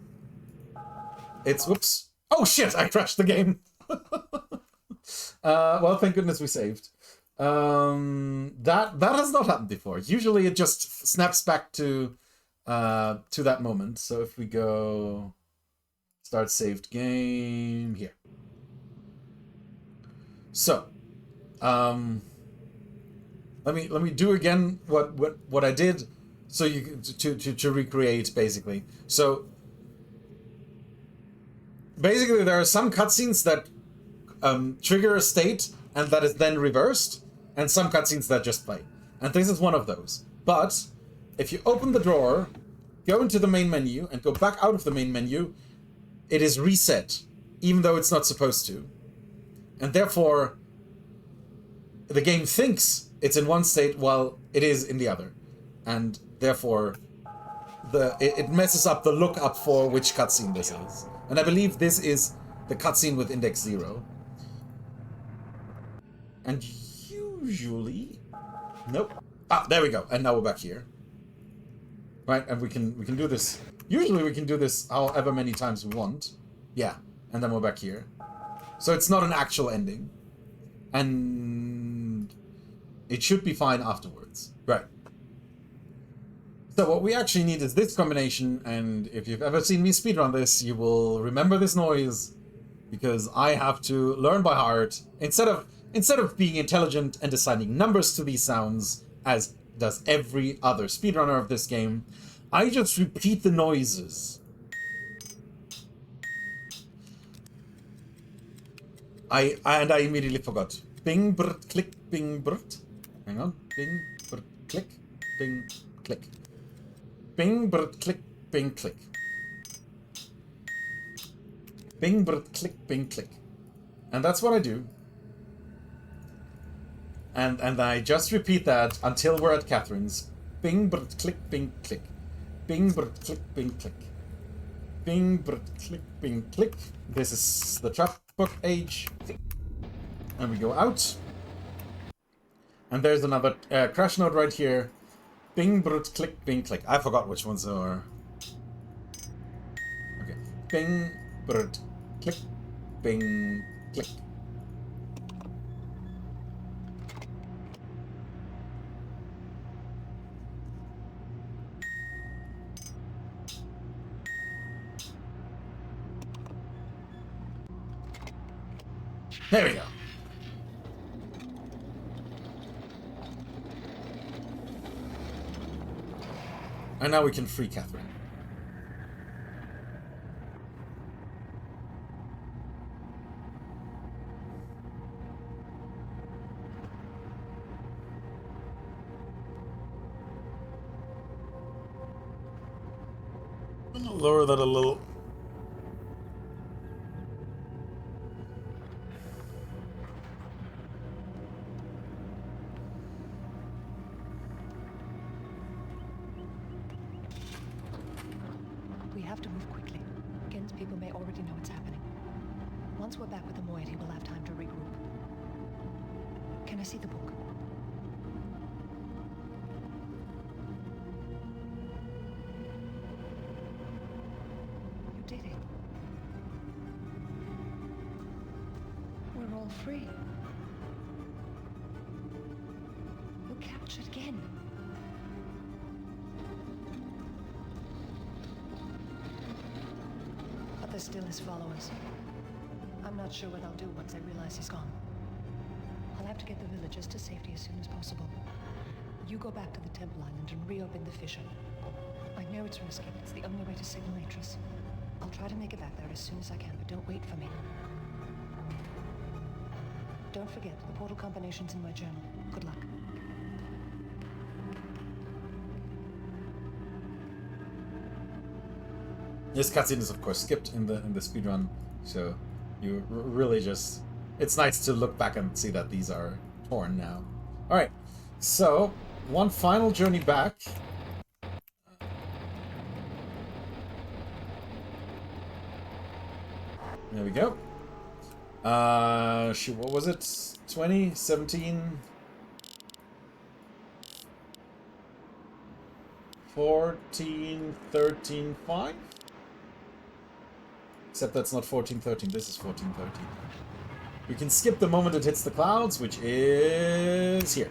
whoops. Oh shit, I crashed the game. Well, thank goodness we saved. That has not happened before. Usually it just snaps back to that moment. So if we go start saved game here. So, let me do again what I did, so you to recreate basically. So basically there are some cutscenes that trigger a state and that is then reversed, and some cutscenes that just play. And this is one of those. But if you open the drawer, go into the main menu, and go back out of the main menu, it is reset, even though it's not supposed to. And therefore, the game thinks it's in one state while it is in the other. And therefore, it messes up the lookup for which cutscene this is. And I believe this is the cutscene with index 0. And usually... Nope. Ah, there we go. And now we're back here. Right, and we can do this. Usually we can do this however many times we want. Yeah, and then we're back here. So it's not an actual ending. And it should be fine afterwards. Right. So what we actually need is this combination, and if you've ever seen me speedrun this, you will remember this noise, because I have to learn by heart, instead of being intelligent and assigning numbers to these sounds, as does every other speedrunner of this game, I just repeat the noises. I immediately forgot. Bing, brrt, click, bing, brrt. Hang on. Bing, brrt, click, bing, click. Bing, brrt, click, bing, click. Bing, brrt, click, bing, click. And that's what I do. And I just repeat that until we're at Catherine's. Bing, brrt, click, bing, click. Bing, brrt, click, bing, click. Bing, brrt, click, bing, click. This is the trap book age. And we go out. And there's another crash node right here. Bing, brrt, click, bing, click. I forgot which ones are. Okay. Bing, brrt, click, bing, click. There we go. And now we can free Catherine. I'm gonna lower that a little. We have to move quickly. Gehn's people may already know what's happening. Once we're back with the Moiety, we'll have time to regroup. Can I see the book? You did it. We're all free. You captured Gehn. But there still his followers. I'm not sure what I'll do once I realize he's gone. I'll have to get the villagers to safety as soon as possible. You go back to the Temple Island and reopen the fissure. I know it's risky, but it's the only way to signal Atris. I'll try to make it back there as soon as I can, but don't wait for me. Don't forget, the portal combination's in my journal. Good luck. This cutscene is of course skipped in the speedrun, so you really just... It's nice to look back and see that these are torn now. Alright, so one final journey back. There we go. Shoot, what was it? 2017? 14, 13, 5? Except that's not 14, 13. This is 14, 13. We can skip the moment it hits the clouds, which is here.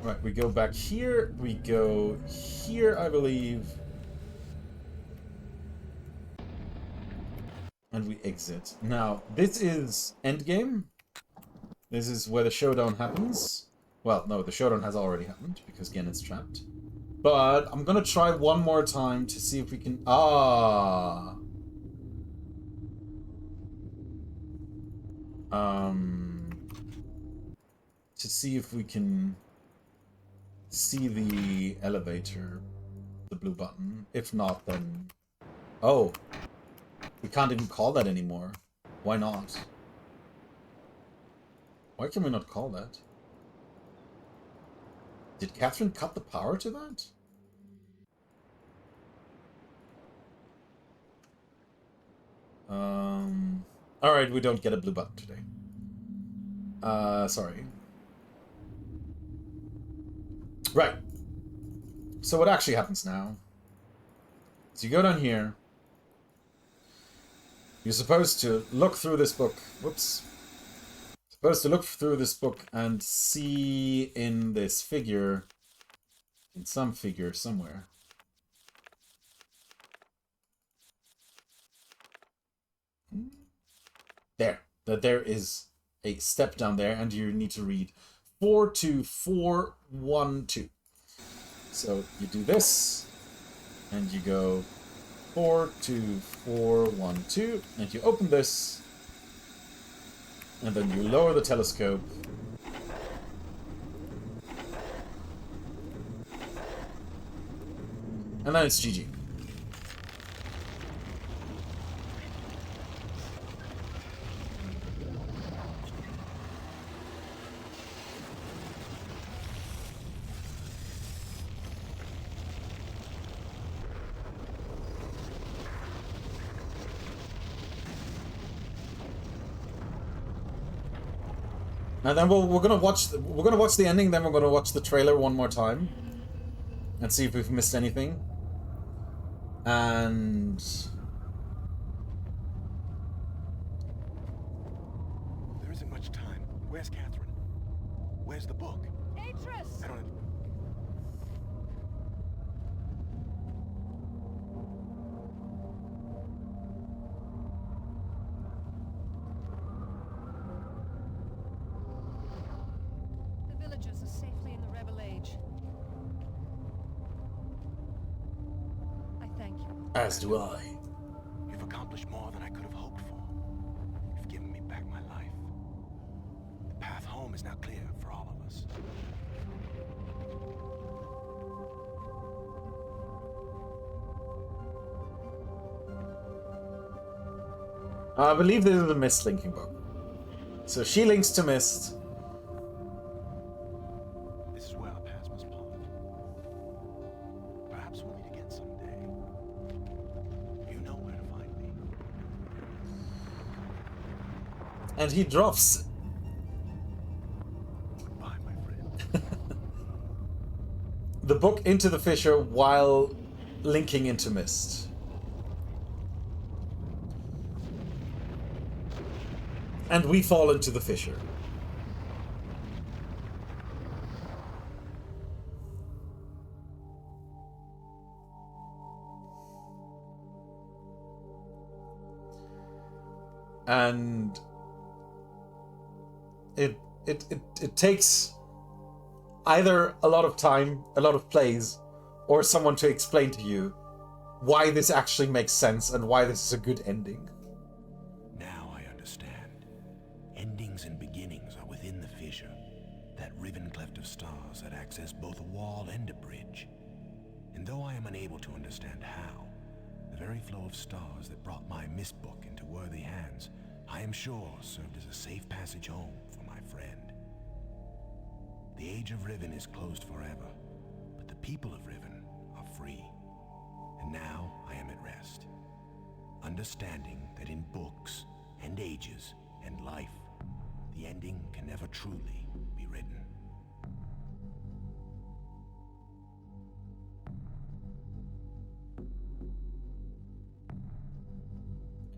Right, we go back here. We go here, I believe. And we exit. Now, this is endgame. This is where the showdown happens. Well, no, the showdown has already happened because Gehn is trapped. But I'm gonna try one more time to see if we can... Ah! To see if we can see the elevator, the blue button. If not, then... Oh! We can't even call that anymore. Why not? Why can we not call that? Did Catherine cut the power to that? Alright, we don't get a blue button today. Sorry. Right. So what actually happens now is you go down here. You're supposed to look through this book. Whoops. Supposed to look through this book and see in this figure, in some figure somewhere. There. That there is a step down there, and you need to read 42412. So you do this, and you go 42412, and you open this, and then you lower the telescope. And then it's GG. And then we're gonna watch the ending. Then we're gonna watch the trailer one more time, and see if we've missed anything. And There isn't much time. Where's Catherine? Where's the book? Atris! I don't. The villagers are safely in the Rebel Age. I thank you. as do I. You've accomplished more than I could have hoped for. You've given me back my life. The path home is now clear for all of us. I believe this is the Mist linking book. So she links to Mist. This is where our paths must part. Perhaps we'll meet again someday. You know where to find me. And he drops Goodbye, my friend. the book into the fissure while linking into Mist. And we fall into the fissure. And it takes either a lot of time, a lot of plays, or someone to explain to you why this actually makes sense and why this is a good ending. Now I understand. Endings and beginnings are within the fissure. That Riven cleft of stars that access both a wall and a bridge. And though I am unable to understand how, the very flow of stars that brought my mist book into worthy hands, I am sure served as a safe passage home for my friend. The age of Riven is closed forever, but the people of Riven are free. And now I am at rest, understanding that in books and ages and life, the ending can never truly be written.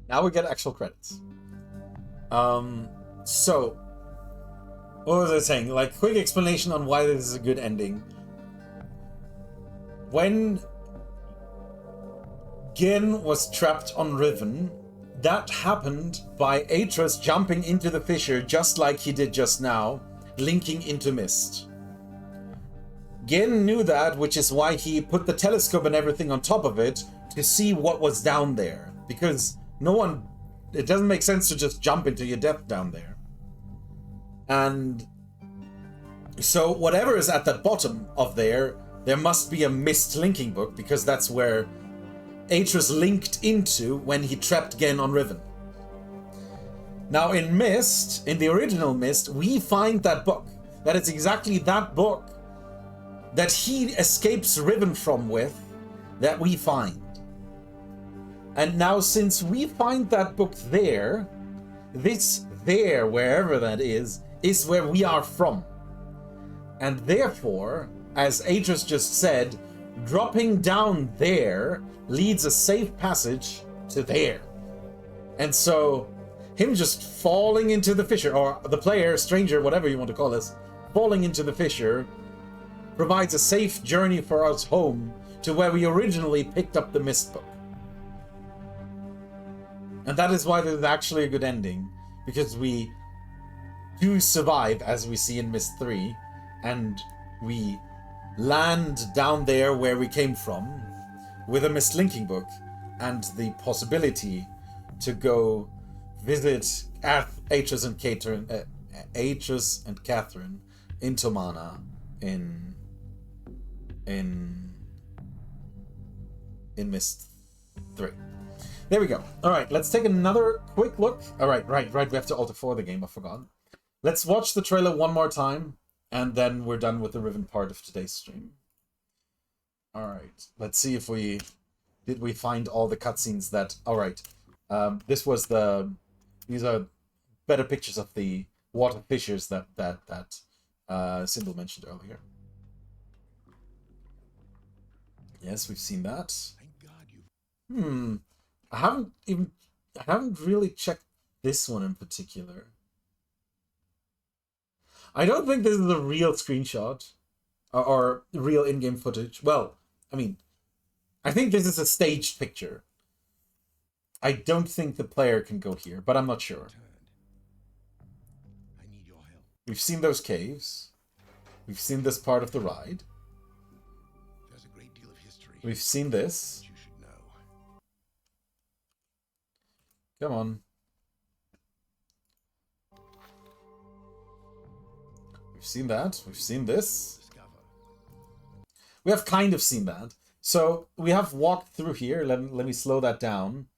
Now we get actual credits. So, what was I saying? Like, quick explanation on why this is a good ending. When Gehn was trapped on Riven, that happened by Atreus jumping into the fissure just like he did just now, linking into Mist. Gehn knew that, which is why he put the telescope and everything on top of it to see what was down there. Because it doesn't make sense to just jump into your death down there. And so whatever is at the bottom of there must be a Mist linking book, because that's where Atreus linked into when he trapped Gehn on Riven. Now in Mist, in the original Mist, we find that book. That it's exactly that book that he escapes Riven from with, that we find. And now since we find that book there, this there, wherever that is where we are from. And therefore, as Atreus just said, dropping down there leads a safe passage to there. And so, him just falling into the fissure, or the player, stranger, whatever you want to call this, falling into the fissure, provides a safe journey for us home to where we originally picked up the Mist book. And that is why this is actually a good ending, because we do survive, as we see in Mist 3, and we land down there where we came from with a Mist linking book and the possibility to go visit Atreus and Catherine in Tomana in Mist 3. There we go. All right, let's take another quick look. All right, right. We have to alter for the game. I forgot. Let's watch the trailer one more time, and then we're done with the Riven part of today's stream. All right, let's see if we find all the cutscenes that. All right, these are better pictures of the water fissures that Symbol mentioned earlier. Yes, we've seen that. Thank God you. I haven't really checked this one in particular. I don't think this is a real screenshot or real in-game footage. Well, I mean, I think this is a staged picture. I don't think the player can go here, but I'm not sure. I need your help. We've seen those caves. We've seen this part of the ride. There's a great deal of history. We've seen this. You should know. Come on. We've seen that. We've seen this. Discover. We have kind of seen that. So we have walked through here. Let me slow that down.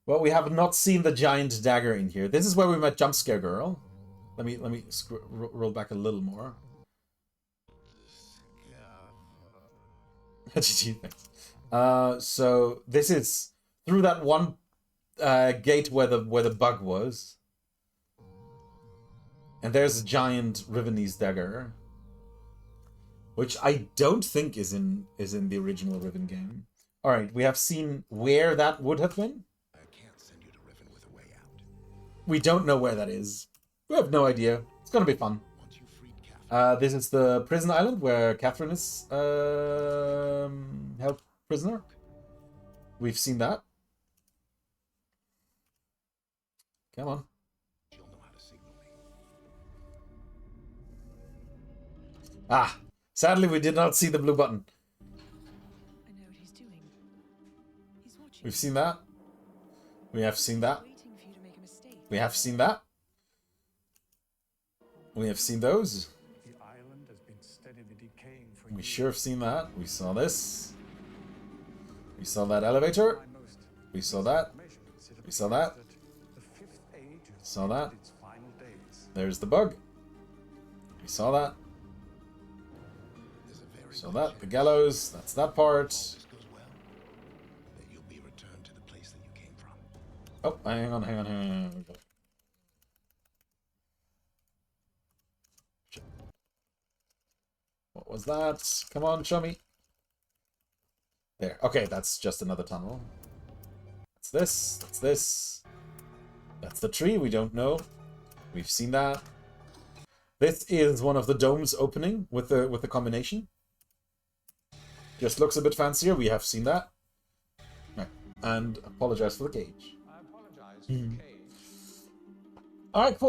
Well, we have not seen the giant dagger in here. This is where we met Jump Scare Girl. Let me roll back a little more. GG, thanks. So this is through that one gate where the bug was. And there's a giant Rivenese dagger, which I don't think is in the original Riven game. All right, we have seen where that would have been. I can't send you to Riven with a way out. We don't know where that is. We have no idea. It's gonna be fun. Once you freed Catherine, This is the prison island where Catherine is held prisoner. We've seen that. Come on. she'll know how to signal me. Ah, sadly we did not see the blue button. I know what he's doing. He's watching. We've seen that. We have seen that. Waiting for you to make a mistake. We have seen that. We have seen those. The island has been steadily decaying for We years. sure have seen that. We saw this. We saw that elevator. My most We saw that. measurements, it We saw appears that. The fifth age has Saw that. entered its final days. There's the bug. We saw that. There's a very Saw good that. The chance, gallows. That's that part. if this goes well, that you'll be returned to the place that you came from. Oh, hang on. Shit. What was that? Come on, show me. There. Okay, that's just another tunnel. That's this. That's this. That's the tree. We don't know. We've seen that. This is one of the domes opening with the combination. Just looks a bit fancier. We have seen that. Right. And apologize for the cage. I apologize for the cage. All right, cool.